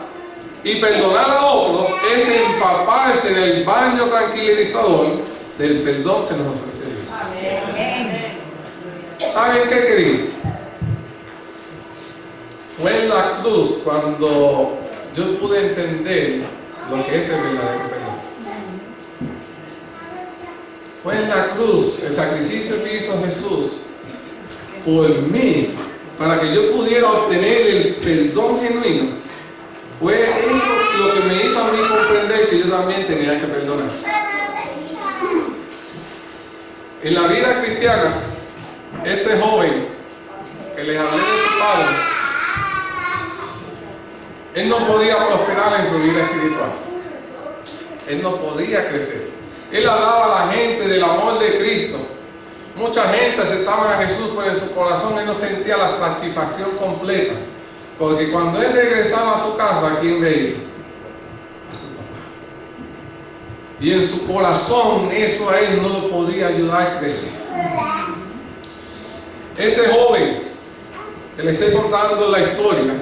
y perdonar a otros es empaparse en el baño tranquilizador del perdón que nos ofrece Dios. ¿Saben qué, querido? Fue en la cruz cuando yo pude entender lo que es el verdadero perdón. Fue en la cruz el sacrificio que hizo Jesús por mí, para que yo pudiera obtener el perdón genuino. Fue eso lo que me hizo a mí comprender que yo también tenía que perdonar. En la vida cristiana, este joven que les hablé de su padre, él no podía prosperar en su vida espiritual. Él no podía crecer. Él hablaba a la gente del amor de Cristo. Mucha gente aceptaba a Jesús, pero en su corazón él no sentía la satisfacción completa. Porque cuando él regresaba a su casa, ¿a quién veía? A su papá. Y en su corazón eso a él no lo podía ayudar a crecer. Este joven que le estoy contando la historia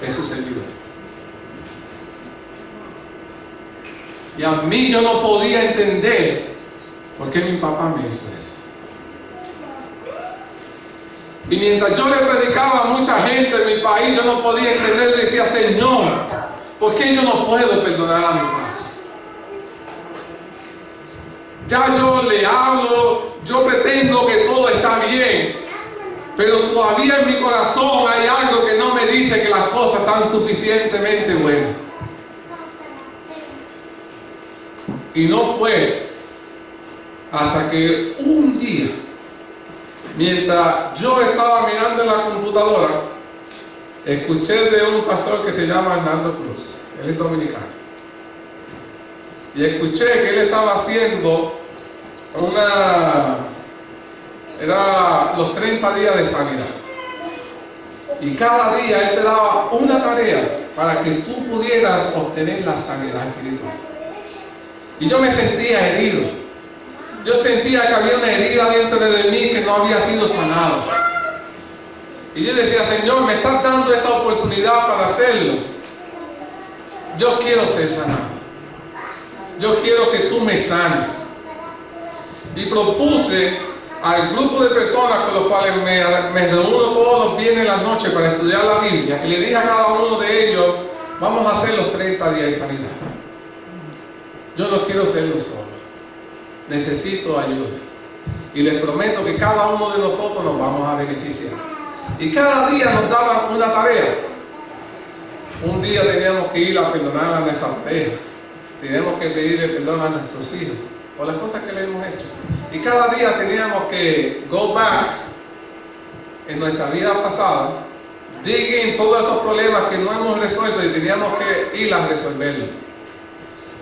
es su servidor. Y a mí yo no podía entender por qué mi papá me hizo eso. Y mientras yo le predicaba a mucha gente en mi país, yo no podía entender, decía, Señor, ¿por qué yo no puedo perdonar a mi padre? Ya yo le hablo, yo pretendo que todo está bien, pero todavía en mi corazón hay algo que no me dice que las cosas están suficientemente buenas. Y no fue hasta que un día, mientras yo estaba mirando en la computadora, escuché de un pastor que se llama Hernando Cruz. Él es dominicano. Y escuché que él estaba haciendo era los 30 días de sanidad. Y cada día él te daba una tarea para que tú pudieras obtener la sanidad espiritual. Y yo me sentía herido. Yo sentía que había una herida dentro de mí que no había sido sanada. Y yo decía, Señor, me estás dando esta oportunidad para hacerlo. Yo quiero ser sanado. Yo quiero que tú me sanes. Y propuse al grupo de personas con los cuales me reúno todos los viernes en la noche para estudiar la Biblia. Y le dije a cada uno de ellos, vamos a hacer los 30 días de sanidad. Yo no quiero hacerlo solo. Necesito ayuda. Y les prometo que cada uno de nosotros nos vamos a beneficiar. Y cada día nos daban una tarea. Un día teníamos que ir a perdonar a nuestra pareja. Teníamos que pedirle perdón a nuestros hijos por las cosas que le hemos hecho. Y cada día teníamos que go back en nuestra vida pasada, diguen todos esos problemas que no hemos resuelto y teníamos que ir a resolverlos.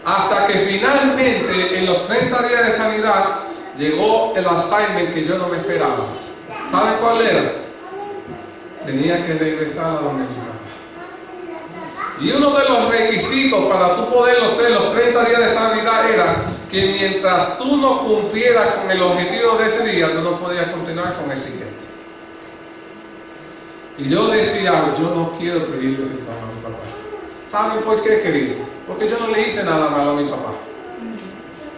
Hasta que finalmente, en los 30 días de sanidad, llegó el assignment que yo no me esperaba. ¿Saben cuál era? Tenía que regresar a donde mi papá. Y uno de los requisitos para tú poderlo hacer los 30 días de sanidad era que mientras tú no cumplieras con el objetivo de ese día, tú no podías continuar con el siguiente. Y yo decía, yo no quiero pedirle perdón a mi papá. ¿Saben por qué, querido? Porque yo no le hice nada malo a mi papá.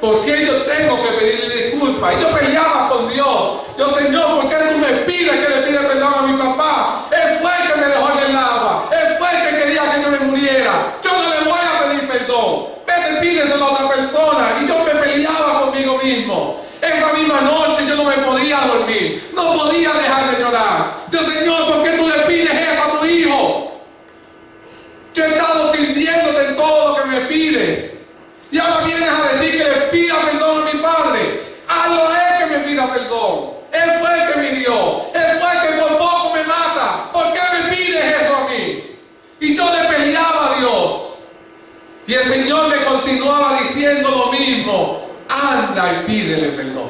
¿Por qué yo tengo que pedirle disculpas? Y yo peleaba con Dios. Yo, Señor, ¿por qué tú me pides que le pida perdón a mi papá? Él fue el que me dejó en el agua. Él fue el que quería que yo me muriera. Yo no le voy a pedir perdón. Vete, pídeselo a otra persona. Y yo me peleaba conmigo mismo. Esa misma noche yo no me podía dormir. No podía dejar de llorar. Yo, Señor, ¿por qué tú le pides eso a tu hijo? Yo he estado sirviéndote en todo lo que me pides. Y ahora vienes a decir que le pida perdón a mi padre. Hazlo a él que me pida perdón. Él fue el que me dio. Él fue el que por poco me mata. ¿Por qué me pides eso a mí? Y yo le peleaba a Dios. Y el Señor me continuaba diciendo lo mismo. Anda y pídele perdón.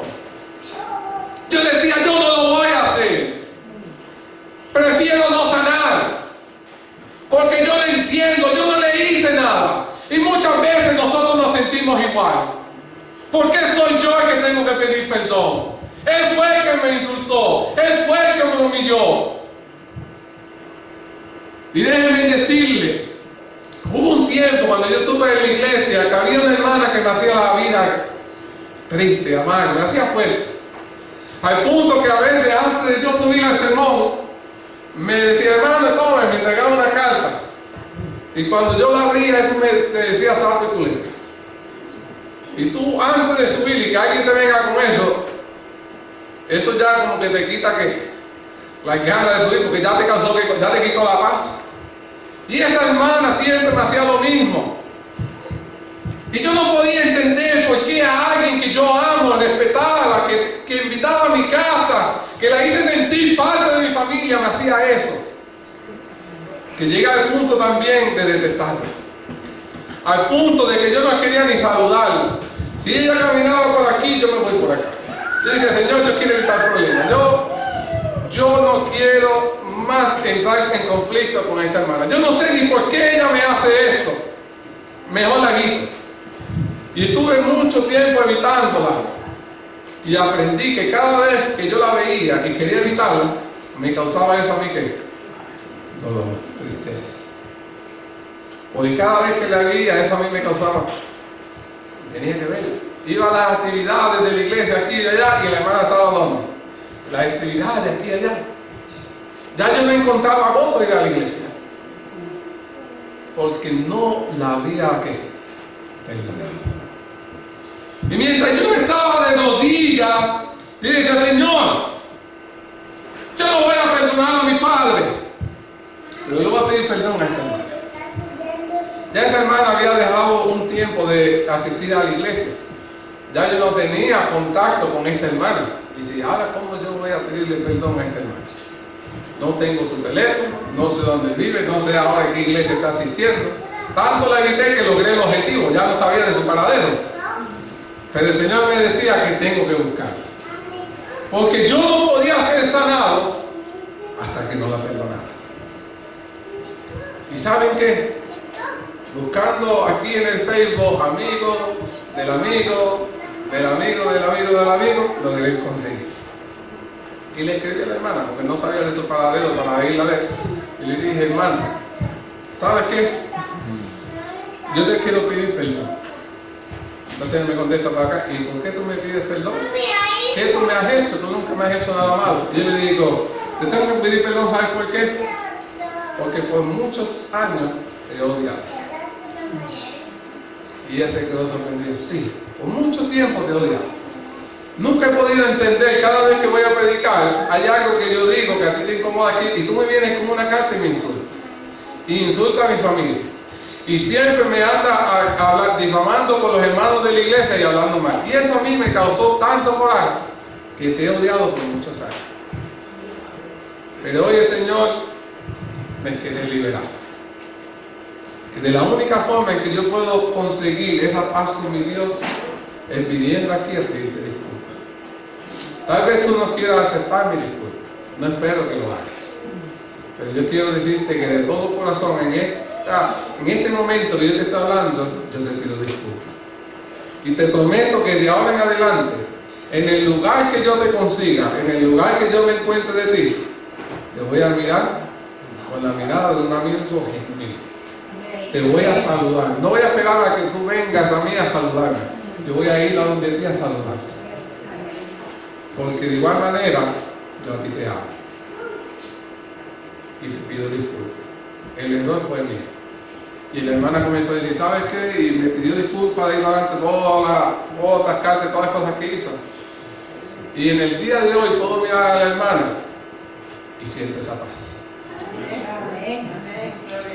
Yo decía, yo no lo voy a hacer. Prefiero no sanar. Porque yo le entiendo, yo no le hice nada. Y muchas veces nosotros nos sentimos igual. ¿Por qué soy yo el que tengo que pedir perdón? Él fue el que me insultó. Él fue el que me humilló. Y déjenme decirle, hubo un tiempo cuando yo estuve en la iglesia que había una hermana que me hacía la vida triste, amarga, me hacía fuerte. Al punto que a veces antes de yo subir al sermón, me decía, hermano, toma, me entregaba una carta. Y cuando yo la abría, eso me decía sapo y culebra. Y tú, antes de subir y que alguien te venga con eso ya como que te quita que la ganas de subir, porque ya te cansó, ya te quitó la paz. Y esa hermana siempre me hacía lo mismo. Y yo no podía entender por qué a alguien que yo amo, respetaba, que invitaba a mi casa, que la hice sentir parte de mi familia, me hacía eso. Que llega al punto también de detestarla. Al punto de que yo no quería ni saludarla. Si ella caminaba por aquí, yo me voy por acá. Yo dije, Señor, yo quiero evitar problemas. Yo no quiero más entrar en conflicto con esta hermana. Yo no sé ni por qué ella me hace esto. Mejor la quito. Y estuve mucho tiempo evitándola. Y aprendí que cada vez que yo la veía y quería evitarla, me causaba eso a mí ¿qué? Dolor, tristeza. Porque cada vez que la veía, eso a mí me causaba. Tenía que verla. Iba a las actividades de la iglesia aquí y allá y la hermana estaba donde. Las actividades aquí y allá. Ya yo no encontraba gozo de ir a la iglesia. Porque no la había ¿qué? Perdonado. Y mientras yo estaba de rodillas, y decía, Señor, yo no voy a perdonar a mi padre, pero le voy a pedir perdón a esta hermana. Ya esa hermana había dejado un tiempo de asistir a la iglesia. Ya yo no tenía contacto con esta hermana. Y si ahora cómo yo voy a pedirle perdón a esta hermana. No tengo su teléfono, no sé dónde vive, no sé ahora en qué iglesia está asistiendo. Tanto la evité que logré el objetivo, ya no sabía de su paradero. Pero el Señor me decía que tengo que buscarla. Porque yo no podía ser sanado hasta que no la perdonara. ¿Y saben qué? Buscando aquí en el Facebook, amigo, del amigo, del amigo, del amigo, del amigo, logré conseguir. Y le escribí a la hermana, porque no sabía de su paradero para irla a ver. Y le dije, hermana, ¿sabes qué? Yo te quiero pedir perdón. Entonces él me contesta para acá, ¿y por qué tú me pides perdón? ¿Qué tú me has hecho? Tú nunca me has hecho nada malo. Y yo le digo, te tengo que pedir perdón, ¿sabes por qué? Porque por muchos años te he odiado. Y ella se quedó sorprendida, sí, por mucho tiempo te he odiado. Nunca he podido entender, cada vez que voy a predicar, hay algo que yo digo que a ti te incomoda aquí, y tú me vienes con una carta y me insultas. Y insulta a mi familia. Y siempre me anda difamando con los hermanos de la iglesia y hablando mal. Y eso a mí me causó tanto coraje que te he odiado por muchos años. Pero hoy el Señor me quiere liberar. Y de la única forma en que yo puedo conseguir esa paz con mi Dios es viniendo aquí a pedirte disculpas. Tal vez tú no quieras aceptar mi disculpa. No espero que lo hagas. Pero yo quiero decirte que de todo corazón, en este momento que yo te estoy hablando, yo te pido disculpas. Y te prometo que de ahora en adelante, en el lugar que yo te consiga, en el lugar que yo me encuentre de ti, te voy a mirar con la mirada de un amigo genuino. Te voy a saludar. No voy a esperar a que tú vengas a mí a saludarme. Yo voy a ir a donde ti a saludarte. Porque de igual manera, yo a ti te amo. Y te pido disculpas. El error fue mío. Y la hermana comenzó a decir, ¿sabes qué? Y me pidió disculpas de ir adelante todas las botas, cartas, todas las cosas que hizo. Y en el día de hoy puedo mirar a la hermana y siento esa paz.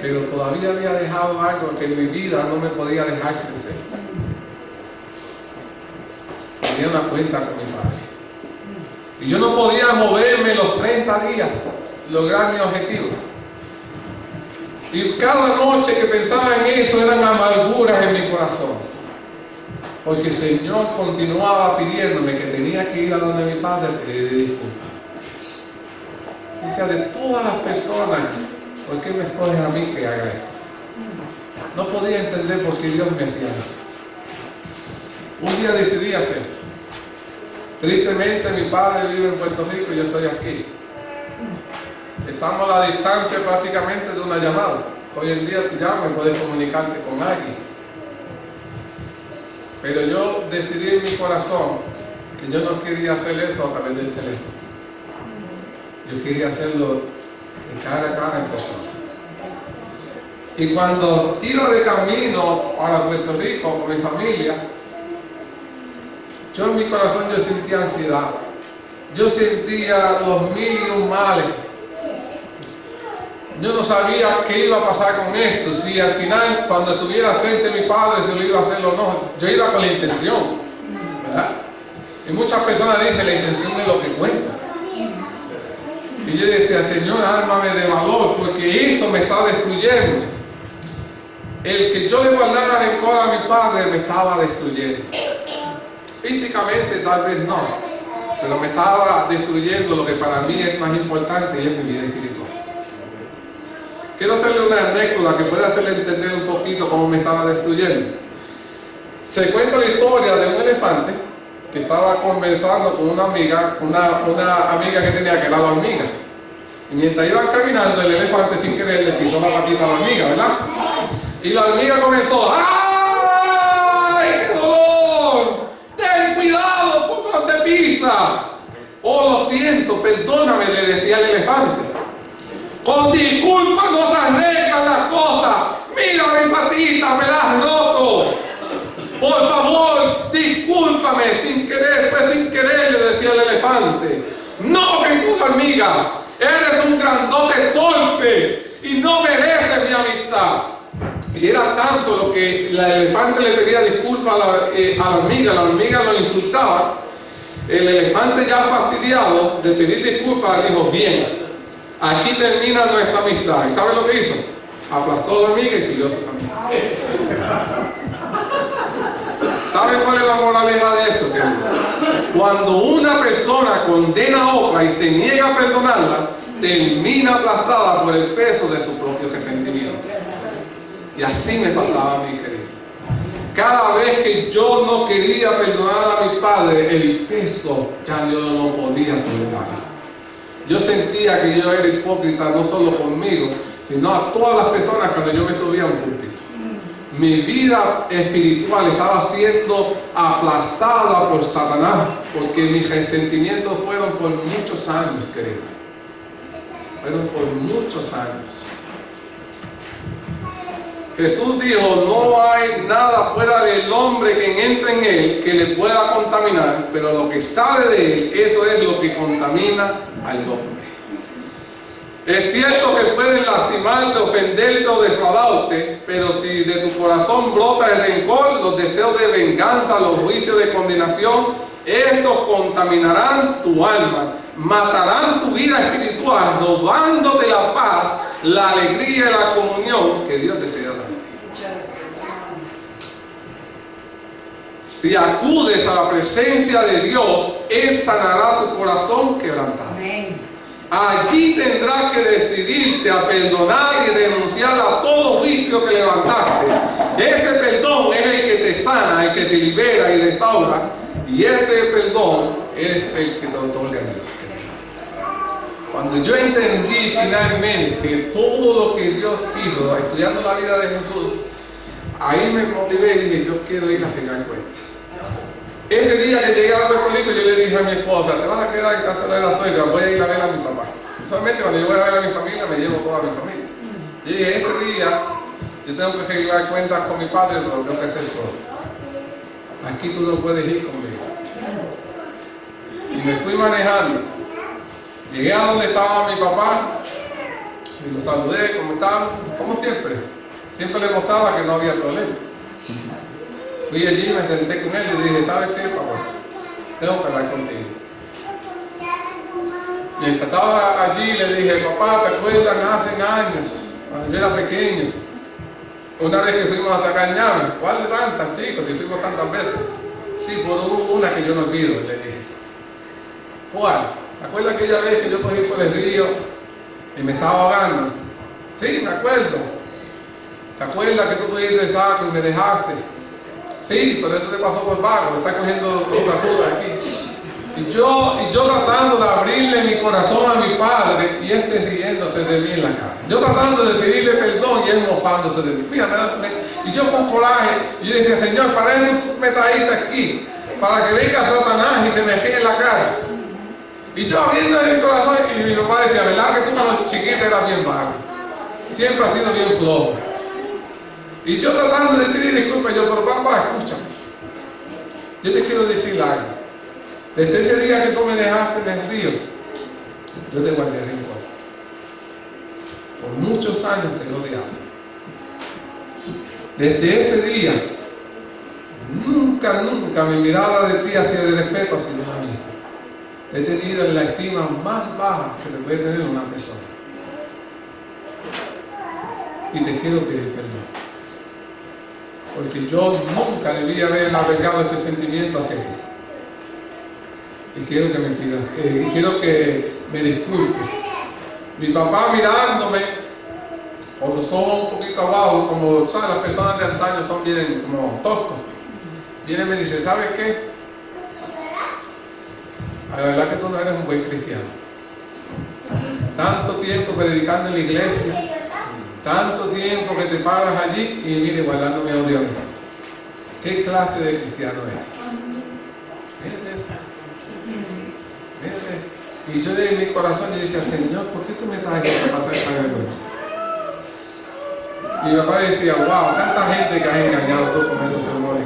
Pero todavía había dejado algo que en mi vida no me podía dejar crecer. Tenía una cuenta con mi padre. Y yo no podía moverme los 30 días, lograr mi objetivo. Y cada noche que pensaba en eso eran amarguras en mi corazón. Porque el Señor continuaba pidiéndome que tenía que ir a donde mi padre pedirle disculpas. Decía, de todas las personas, ¿por qué me escoges a mí que haga esto? No podía entender por qué Dios me hacía eso. Un día decidí hacerlo. Tristemente mi padre vive en Puerto Rico y yo estoy aquí. Estamos a la distancia prácticamente de una llamada. Hoy en día tú llamas y puedes comunicarte con alguien. Pero yo decidí en mi corazón que yo no quería hacer eso a través del teléfono. Yo quería hacerlo de cara a cara en persona. Y cuando iba de camino para Puerto Rico con mi familia, yo en mi corazón yo sentía ansiedad. Yo sentía los mil y un males. Yo no sabía qué iba a pasar con esto, si al final cuando estuviera frente a mi padre se lo iba a hacer o no. Yo iba con la intención, ¿verdad? Y muchas personas dicen la intención es lo que cuenta. Y yo decía, Señor, ármame de valor, porque esto me está destruyendo. El que yo le guardara rencor a mi padre me estaba destruyendo. Físicamente tal vez no, pero me estaba destruyendo lo que para mí es más importante y es mi vida espiritual. Quiero hacerle una anécdota que puede hacerle entender un poquito cómo me estaba destruyendo. Se cuenta la historia de un elefante que estaba conversando con una amiga que tenía, que era la hormiga. Y mientras iban caminando, el elefante sin querer le pisó la patita a la hormiga, ¿verdad? Y la hormiga comenzó, ¡ay, qué dolor! ¡Ten cuidado por donde pisa! Oh, lo siento, perdóname, le decía el elefante. Con disculpas no se arreglan las cosas. Mira mi patita, me la has roto. Por favor, discúlpame, sin querer, fue sin querer, le decía el elefante. No, gritó la hormiga, eres un grandote torpe y no mereces mi amistad. Y era tanto lo que el elefante le pedía disculpas a la hormiga lo insultaba. El elefante, ya fastidiado de pedir disculpas, dijo, bien, aquí termina nuestra amistad. ¿Y sabe lo que hizo? Aplastó a la hormiga y siguió su camino. ¿Sabe cuál es la moraleja de esto, querido? Cuando una persona condena a otra y se niega a perdonarla, termina aplastada por el peso de su propio resentimiento. Y así me pasaba a mí, querido. Cada vez que yo no quería perdonar a mi padre, el peso ya yo no podía tolerar. Yo sentía que yo era hipócrita no solo conmigo, sino a todas las personas cuando yo me subía a un púlpito. Mi vida espiritual estaba siendo aplastada por Satanás, porque mis resentimientos fueron por muchos años, querido. Fueron por muchos años. Jesús dijo, no hay nada fuera del hombre que entre en él que le pueda contaminar, pero lo que sale de él, eso es lo que contamina al hombre. Es cierto que pueden lastimarte, ofenderte o defraudarte, pero si de tu corazón brota el rencor, los deseos de venganza, los juicios de condenación, estos contaminarán tu alma matarán tu vida espiritual, robándote la paz, la alegría y la comunión que Dios desea dar. Si acudes a la presencia de Dios, Él sanará tu corazón quebrantado. Allí tendrás que decidirte a perdonar y renunciar a todo juicio que levantaste. Ese perdón es el que te sana, el que te libera y restaura. Y ese perdón es el que te otorga a Dios. Cuando yo entendí finalmente todo lo que Dios hizo, estudiando la vida de Jesús, ahí me motivé y dije, yo quiero ir a final cuenta. Ese día que llegué a Puerto Rico, yo le dije a mi esposa, te vas a quedar en casa de la suegra, voy a ir a ver a mi papá. Usualmente cuando yo voy a ver a mi familia, me llevo toda mi familia. Yo dije, este día yo tengo que arreglar cuentas con mi padre, pero lo tengo que hacer solo. Aquí tú no puedes ir conmigo. Y me fui manejando. Llegué a donde estaba mi papá, y lo saludé, como estaba, como siempre. Siempre le mostraba que no había problema. Fui allí, me senté con él y dije, ¿sabes qué, papá? Tengo que hablar contigo. Mientras estaba allí le dije, papá, ¿te acuerdas hace años, cuando yo era pequeño? Una vez que fuimos a sacar llaves, ¿cuál de tantas, chicos? Si fuimos tantas veces. Sí, por una que yo no olvido, le dije. ¿Cuál? ¿Te acuerdas aquella vez que yo cogí por el río y me estaba ahogando? Sí, me acuerdo. ¿Te acuerdas que tú cogiste el saco y me dejaste? Sí, pero eso te pasó por vago, me está cogiendo una duda aquí. Y yo tratando de abrirle mi corazón a mi padre y riéndose de mí en la cara. Yo tratando de pedirle perdón y él mofándose de mí. Mira, y yo con coraje, y yo decía, Señor, para eso tú me trajiste aquí, para que venga Satanás y se me ríe en la cara. Y yo abriendo mi corazón, y mi papá decía, ¿verdad que tú cuando chiquita eras bien vago? Siempre has sido bien flojo. Y yo tratando de pedir disculpas, yo, pero papá, escúchame. Yo te quiero decir algo. Desde ese día que tú me dejaste en el río, yo te guardé rencor. Por muchos años te he odiado. Desde ese día, nunca mi mirada de ti hacia el respeto ha sido la misma. He tenido la estima más baja que le puede tener una persona. Y te quiero pedir perdón. Porque yo nunca debía haber albergado este sentimiento hacia ti. Y quiero que me pidas, quiero que me disculpe. Mi papá mirándome, con los ojos un poquito abajo, como ¿sabes? Las personas de antaño son bien como toscos. Viene y me dice, ¿sabes qué? La verdad que tú no eres un buen cristiano. Tanto tiempo predicando en la iglesia, tanto tiempo que te paras allí y mire, guardando mi odio a mí. ¿Qué clase de cristiano eres? Y yo de mi corazón yo decía, Señor, ¿por qué tú me estás aquí para pasar esta vergüenza? Mi papá decía, wow, tanta gente que has engañado tú con esos sermones.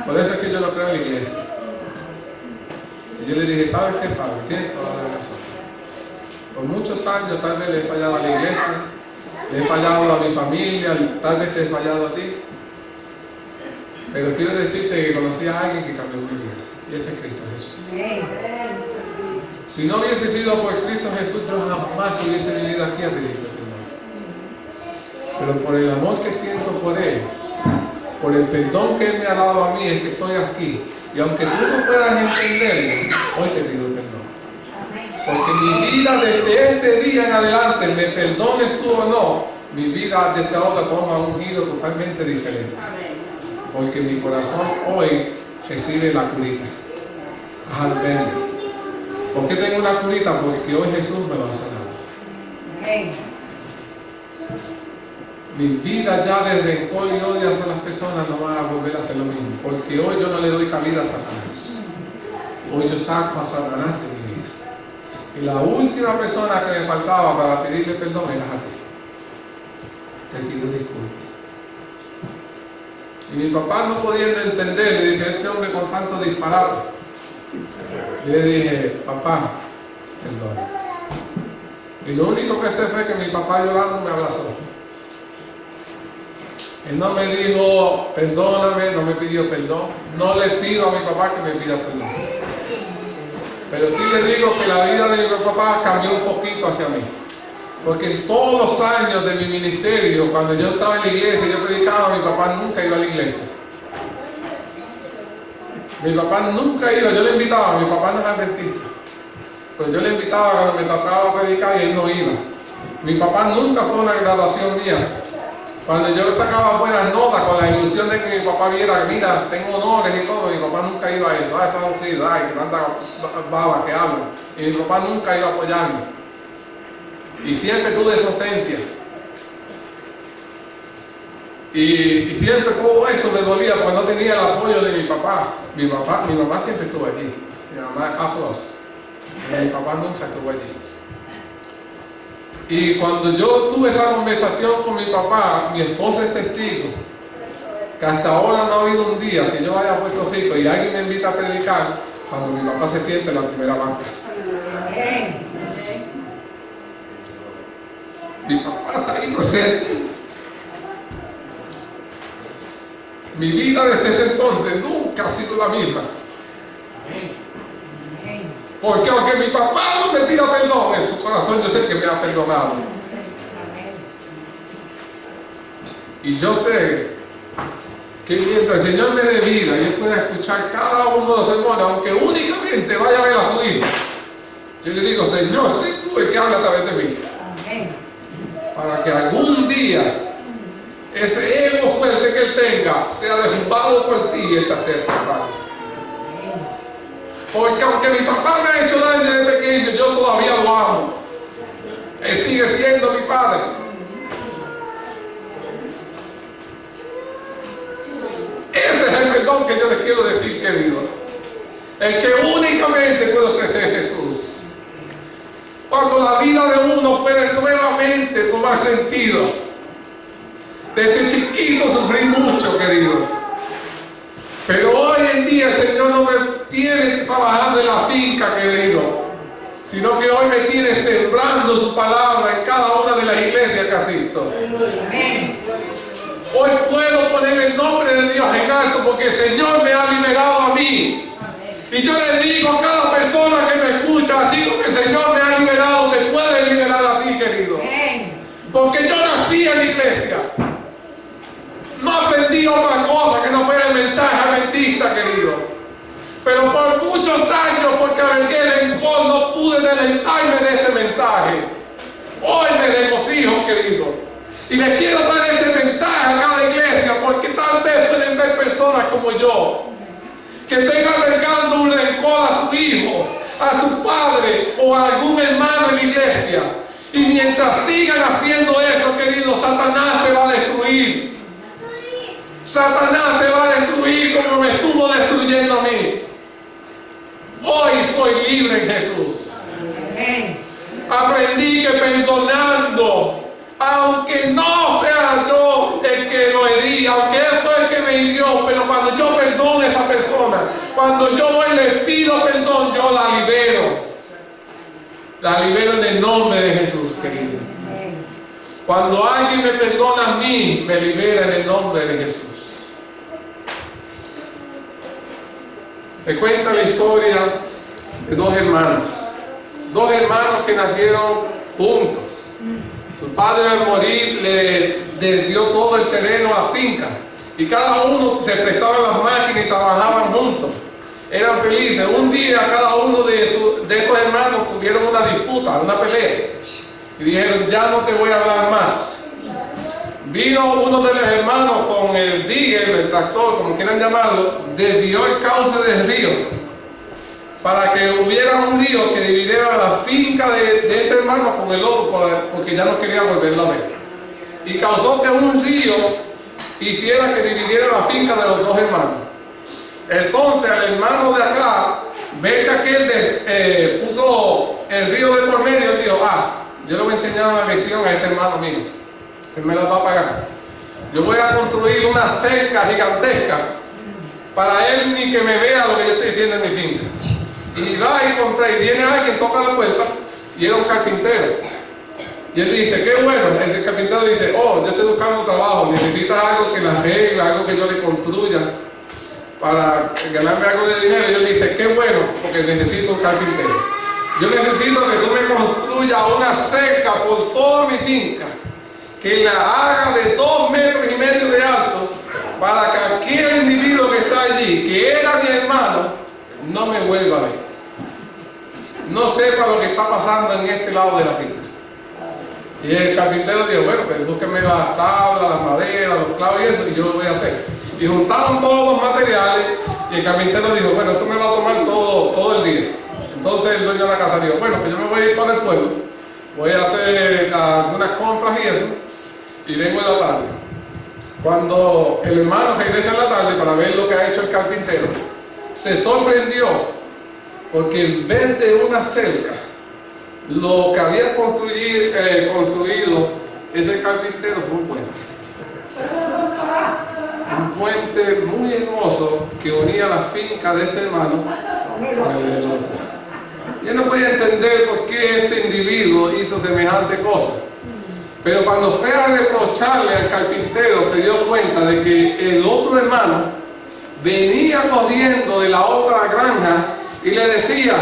Por eso es que yo no creo en la iglesia. Y yo le dije, ¿sabes qué, padre? Tienes toda la razón. Por muchos años tal vez le he fallado a la iglesia, le he fallado a mi familia, tal vez te he fallado a ti. Pero quiero decirte que conocí a alguien que cambió mi vida. Y ese es Cristo Jesús. Si no hubiese sido por Cristo Jesús, yo jamás hubiese venido aquí a pedirte perdón. Pero por el amor que siento por Él, por el perdón que Él me ha dado a mí, es que estoy aquí. Y aunque tú no puedas entenderlo, hoy te pido perdón. Porque mi vida desde este día en adelante, me perdones tú o no, mi vida desde ahora toma un giro totalmente diferente. Porque mi corazón hoy recibe la curita. Alberto. ¿Por qué tengo una curita? Porque hoy Jesús me lo ha sanado. Mi vida ya de rencor y odio hacia las personas no va a volver a hacer lo mismo. Porque hoy yo no le doy cabida a Satanás. Hoy yo saco a Satanás de mi vida. Y la última persona que me faltaba para pedirle perdón era a ti. Te pido disculpas. Y mi papá no pudiendo entender, le dice, este hombre con tanto disparate. Y le dije, papá, perdona. Y lo único que sé fue que mi papá llorando me abrazó. Él no me dijo, perdóname, no me pidió perdón. No le pido a mi papá que me pida perdón. Pero sí le digo que la vida de mi papá cambió un poquito hacia mí. Porque en todos los años de mi ministerio, cuando yo estaba en la iglesia, yo predicaba, mi papá nunca iba a la iglesia. Mi papá nunca iba, yo le invitaba, mi papá no es adventista, pero yo le invitaba cuando me tocaba predicar y él no iba. Mi papá nunca fue a una graduación mía. Cuando yo sacaba buenas notas con la ilusión de que mi papá viera, mira, tengo honores y todo, mi papá nunca iba a eso. Esa ungida, ay, que tanta baba que hablo. Y mi papá nunca iba a apoyarme. Y siempre tuve esa ausencia. Y siempre todo eso me dolía porque no tenía el apoyo de mi papá. Mi mamá siempre estuvo allí. Mi mamá es A+. Mi papá nunca estuvo allí. Y cuando yo tuve esa conversación con mi papá, mi esposa es testigo, que hasta ahora no ha habido un día que yo vaya a Puerto Rico y alguien me invita a predicar cuando mi papá se siente en la primera banca. Mi papá está ahí presente. Mi vida desde ese entonces nunca ha sido la misma. Porque aunque mi papá no me pida perdón, en su corazón yo sé que me ha perdonado. Y yo sé que mientras el Señor me dé vida, yo pueda escuchar cada uno de los sermones, aunque únicamente vaya a ver a su hijo. Yo le digo, Señor, sé tú el que habla a través de mí. Para que algún día ese ego fuerte que él tenga sea derrumbado por ti y él te acepte, Padre. Porque aunque mi papá me ha hecho daño desde pequeño, yo todavía lo amo. Él sigue siendo mi padre. Ese es el perdón que yo les quiero decir, querido. El que únicamente puede ofrecer Jesús. Cuando la vida de uno puede nuevamente tomar sentido. Desde chiquito sufrí mucho, querido. Pero hoy en día el Señor no me tiene trabajando en la finca, querido, sino que hoy me tiene sembrando su palabra en cada una de las iglesias que asisto. Hoy puedo poner el nombre de Dios en alto porque el Señor me ha liberado a mí. Y yo le digo a cada persona que me escucha, así como el Señor me ha liberado, te puede liberar a ti, querido. Porque yo nací en la iglesia. No aprendí otra cosa que no fuera el mensaje adventista, querido. Pero por muchos años, porque avergué el rencor, no pude deleitarme de este mensaje. Hoy me regocijo, querido. Y les quiero dar este mensaje a cada iglesia, porque tal vez pueden ver personas como yo, que estén albergando un rencor a su hijo, a su padre o a algún hermano en la iglesia. Y mientras sigan haciendo eso, querido, Satanás te va a destruir. Satanás te va a destruir como me estuvo destruyendo a mí. Hoy soy libre en Jesús. Aprendí que perdonando, aunque no sea yo el que lo herí, aunque él fue el que me hirió, pero cuando yo perdono a esa persona, cuando yo voy y le pido perdón, yo la libero. La libero en el nombre de Jesús, querido. Cuando alguien me perdona a mí, me libera en el nombre de Jesús. Se cuenta la historia de dos hermanos que nacieron juntos. Su padre al morir le dio todo el terreno a la finca y cada uno se prestaba las máquinas y trabajaban juntos. Eran felices. Un día cada uno de estos hermanos tuvieron una disputa, una pelea y dijeron, ya no te voy a hablar más. Vino uno de los hermanos con el digger, el tractor, como quieran llamarlo, desvió el cauce del río para que hubiera un río que dividiera la finca de este hermano con el otro, porque ya no quería volverlo a ver. Y causó que un río hiciera que dividiera la finca de los dos hermanos. Entonces el hermano de acá ve que aquel puso el río de por medio y dijo, yo le voy a enseñar una lección a este hermano mío. Él me la va a pagar. Yo voy a construir una cerca gigantesca para él ni que me vea lo que yo estoy diciendo en mi finca. Y va y compra, y viene alguien, toca la puerta, y era un carpintero. Y él dice, qué bueno. El carpintero dice, yo estoy buscando un trabajo, necesitas algo que la arregle, algo que yo le construya. para ganarme algo de dinero. Y él dice, qué bueno, porque necesito un carpintero. Yo necesito que tú me construyas una cerca por toda mi finca, que la haga de 2,5 metros de alto, para que aquel individuo que está allí, que era mi hermano, no me vuelva a ver, no sepa lo que está pasando en este lado de la finca. Y el carpintero dijo, bueno, pues búsqueme las tablas, las maderas, los clavos y eso, y yo lo voy a hacer. Y juntaron todos los materiales, y el carpintero dijo, bueno, esto me va a tomar todo el día. Entonces el dueño de la casa dijo, bueno, pues yo me voy a ir para el pueblo, voy a hacer algunas compras y eso, y vengo en la tarde. Cuando el hermano regresa en la tarde para ver lo que ha hecho el carpintero, se sorprendió, porque en vez de una cerca, lo que había construido ese carpintero fue un puente. Un puente muy hermoso que unía la finca de este hermano con el del otro. Yo no podía entender por qué este individuo hizo semejante cosa. Pero cuando fue a reprocharle al carpintero, se dio cuenta de que el otro hermano venía corriendo de la otra granja y le decía,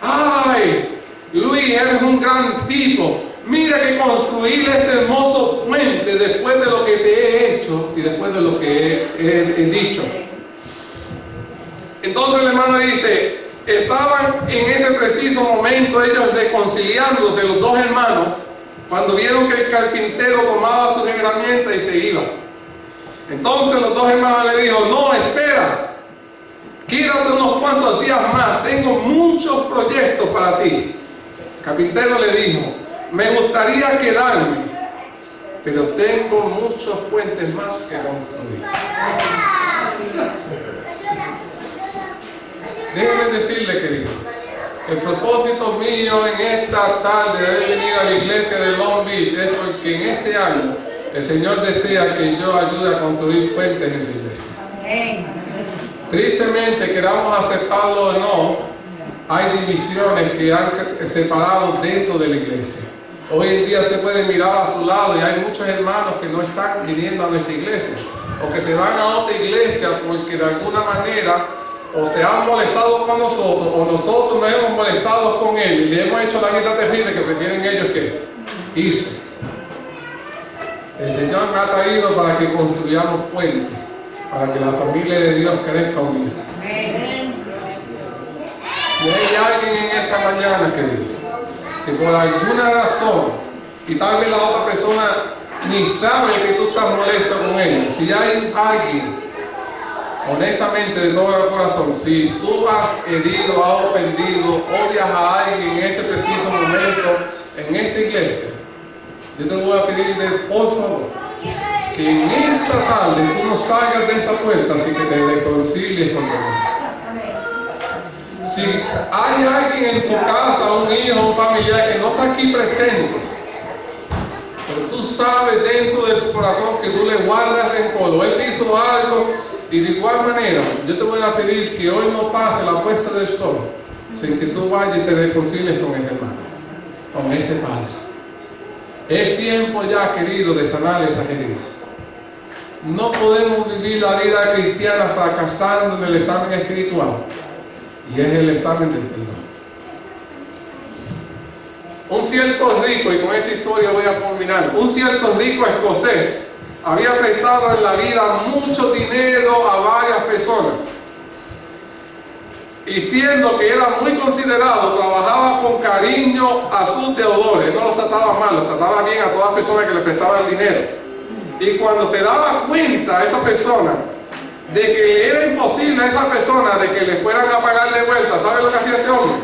¡ay! Luis, eres un gran tipo. Mira que construí este hermoso puente después de lo que te he hecho y después de lo que he dicho. Entonces el hermano dice, estaban en ese preciso momento ellos reconciliándose, los dos hermanos, cuando vieron que el carpintero tomaba sus herramientas y se iba. Entonces los dos hermanos le dijeron, no, espera, quédate unos cuantos días más, tengo muchos proyectos para ti. El carpintero le dijo, me gustaría quedarme, pero tengo muchos puentes más que construir. Déjenme decirle, querido, el propósito mío en esta tarde de haber venido a la iglesia de Long Beach es porque en este año el Señor desea que yo ayude a construir puentes en su iglesia. Tristemente, queramos aceptarlo o no, hay divisiones que han separado dentro de la iglesia. Hoy en día usted puede mirar a su lado y hay muchos hermanos que no están viniendo a nuestra iglesia, o que se van a otra iglesia porque de alguna manera o se han molestado con nosotros, o nosotros nos hemos molestado con ellos y le hemos hecho la vida terrible que prefieren ellos que irse. El Señor me ha traído para que construyamos puentes, para que la familia de Dios crezca unida. Si hay alguien en esta mañana, querido, que por alguna razón, y tal vez la otra persona ni sabe que tú estás molesto con ella, si hay alguien, honestamente de todo el corazón, si tú has herido, has ofendido, odias a alguien en este preciso momento, en esta iglesia, yo te voy a pedirle, por favor, que en esta tarde tú no salgas de esa puerta sin que te reconcilies con tu hermano. Si hay alguien en tu casa, un hijo, un familiar que no está aquí presente, pero tú sabes dentro de tu corazón que tú le guardas rencor, o él te hizo algo, y de igual manera, yo te voy a pedir que hoy no pase la puesta del sol sin que tú vayas y te reconcilies con ese hermano, con ese padre. Es tiempo ya, querido, de sanar esa herida. No podemos vivir la vida cristiana fracasando en el examen espiritual, y es el examen del perdón. Un cierto rico, y con esta historia voy a culminar, un cierto rico escocés había prestado en la vida mucho dinero a varias personas, y siendo que era muy considerado, trabajaba con cariño a sus deudores, no los trataba mal, los trataba bien a todas las personas que le prestaban dinero. Y cuando se daba cuenta esta persona de que era imposible a esa persona de que le fueran a pagar de vuelta, ¿sabe lo que hacía este hombre?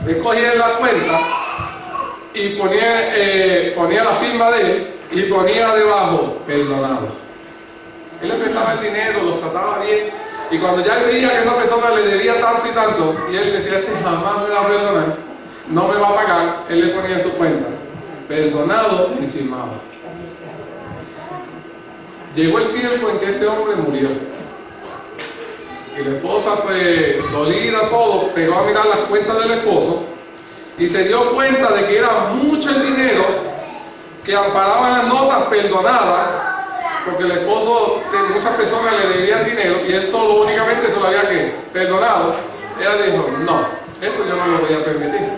Le cogía la cuenta y ponía la firma de él y ponía debajo, perdonado. Él le prestaba el dinero, los trataba bien, y cuando ya él veía que esa persona le debía tanto y tanto, y él decía, este jamás me va a perdonar, no me va a pagar, él le ponía en su cuenta, perdonado y firmado. Llegó el tiempo en que este hombre murió, y la esposa, pues, dolida todo, pegó a mirar las cuentas del esposo, y se dio cuenta de que era mucho el dinero que amparaban las notas perdonadas porque el esposo de muchas personas le debían dinero y él solo únicamente se lo había que perdonado. Ella dijo, no, esto yo no lo voy a permitir.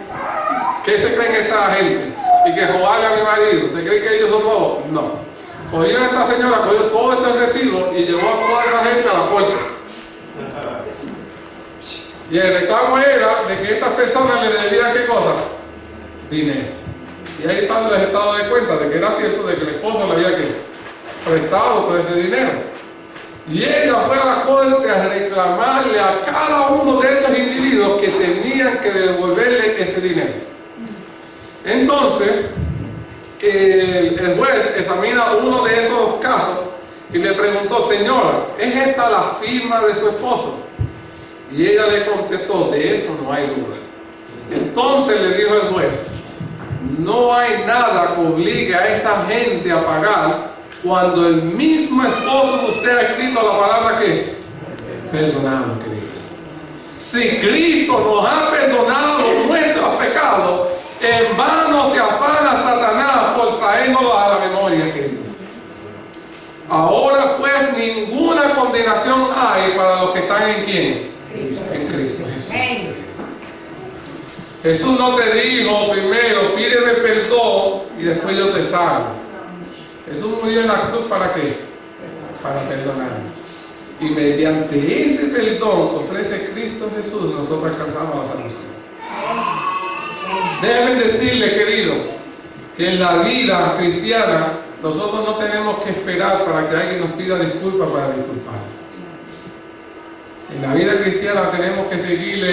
¿Qué se creen esta gente? Y que robarle a mi marido, ¿se creen que ellos son todos? No. Cogió a esta señora, cogió todo este recibo y llevó a toda esa gente a la puerta. Y el reclamo era de que estas personas le debían ¿qué cosa? Dinero. Y ahí está el estado de cuenta de que era cierto de que el esposo le había ¿qué? Prestado todo ese dinero. Y ella fue a la corte a reclamarle a cada uno de estos individuos que tenían que devolverle ese dinero. Entonces, el juez examina uno de esos casos y le preguntó, señora, ¿es esta la firma de su esposo? Y ella le contestó, de eso no hay duda. Entonces le dijo el juez, no hay nada que obligue a esta gente a pagar cuando el mismo esposo de usted ha escrito la palabra que perdonado, querido. Si Cristo nos ha perdonado nuestros pecados, en vano se afana Satanás por traérnoslos a la memoria, querido. Ahora pues ninguna condenación hay para los que están en ¿quién? En Cristo Jesús. Jesús no te dijo primero, pídeme perdón y después yo te salvo. Jesús murió en la cruz ¿para qué? Para perdonarnos. Y mediante ese perdón que ofrece Cristo Jesús, nosotros alcanzamos la salvación. Déjenme decirle, querido, que en la vida cristiana nosotros no tenemos que esperar para que alguien nos pida disculpas para disculpar. En la vida cristiana tenemos que seguir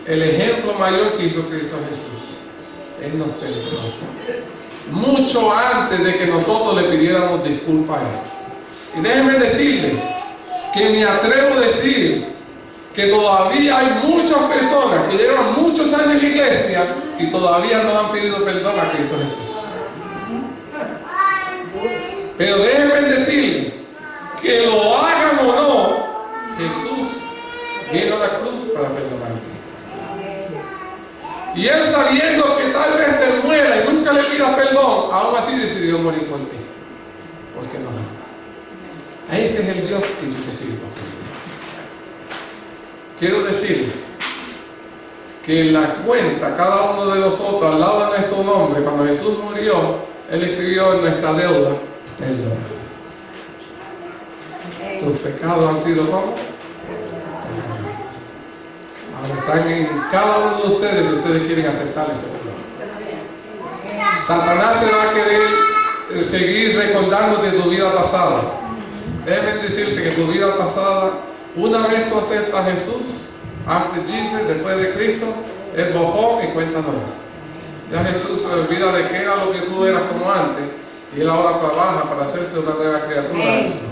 el ejemplo mayor que hizo Cristo Jesús. Él nos perdonó mucho antes de que nosotros le pidiéramos disculpas a Él. Y déjenme decirle que me atrevo a decir que todavía hay muchas personas que llevan muchos años en la iglesia y todavía no han pedido perdón a Cristo Jesús. Pero déjenme decirle que lo hagan o no, Jesús vino a la cruz para perdonarte. Y Él, sabiendo que tal vez te muera y nunca le pidas perdón, aún así decidió morir por ti, porque no ama. Ese es el Dios que yo te sirvo. Quiero decirle que en la cuenta, cada uno de nosotros, al lado de nuestro nombre, cuando Jesús murió, Él escribió en nuestra deuda, perdona. Tus pecados han sido ¿cómo? Ahora están en cada uno de ustedes si ustedes quieren aceptar ese perdón. Satanás se va a querer seguir recordándote tu vida pasada. Déjame decirte que tu vida pasada, una vez tú aceptas a Jesús, after Jesus, después de Cristo, es bojón y cuenta nueva. Ya Jesús se olvida de qué era lo que tú eras como antes y Él ahora trabaja para hacerte una nueva criatura en su nombre.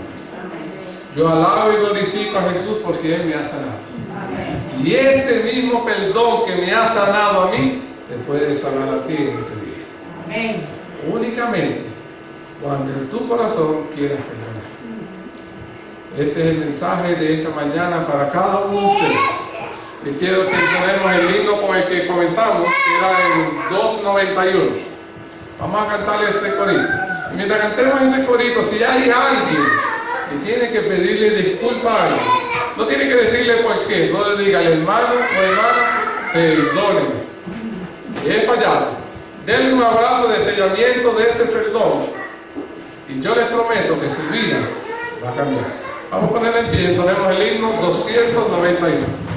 Yo alabo y glorifico a Jesús porque Él me ha sanado. Y ese mismo perdón que me ha sanado a mí, te puede sanar a ti en este día. Amén. Únicamente cuando en tu corazón quieras perdonar. Este es el mensaje de esta mañana para cada uno de ustedes. Y quiero que ponemos el himno con el que comenzamos, que era el 291. Vamos a cantarle este corito. Y mientras cantemos ese corito, si hay alguien que tiene que pedirle disculpas a alguien, no tiene que decirle por qué, solo le diga al hermano o hermana, perdóneme, he fallado. Denle un abrazo de sellamiento de ese perdón y yo les prometo que su vida va a cambiar. Vamos a poner en pie, ponemos el himno 291.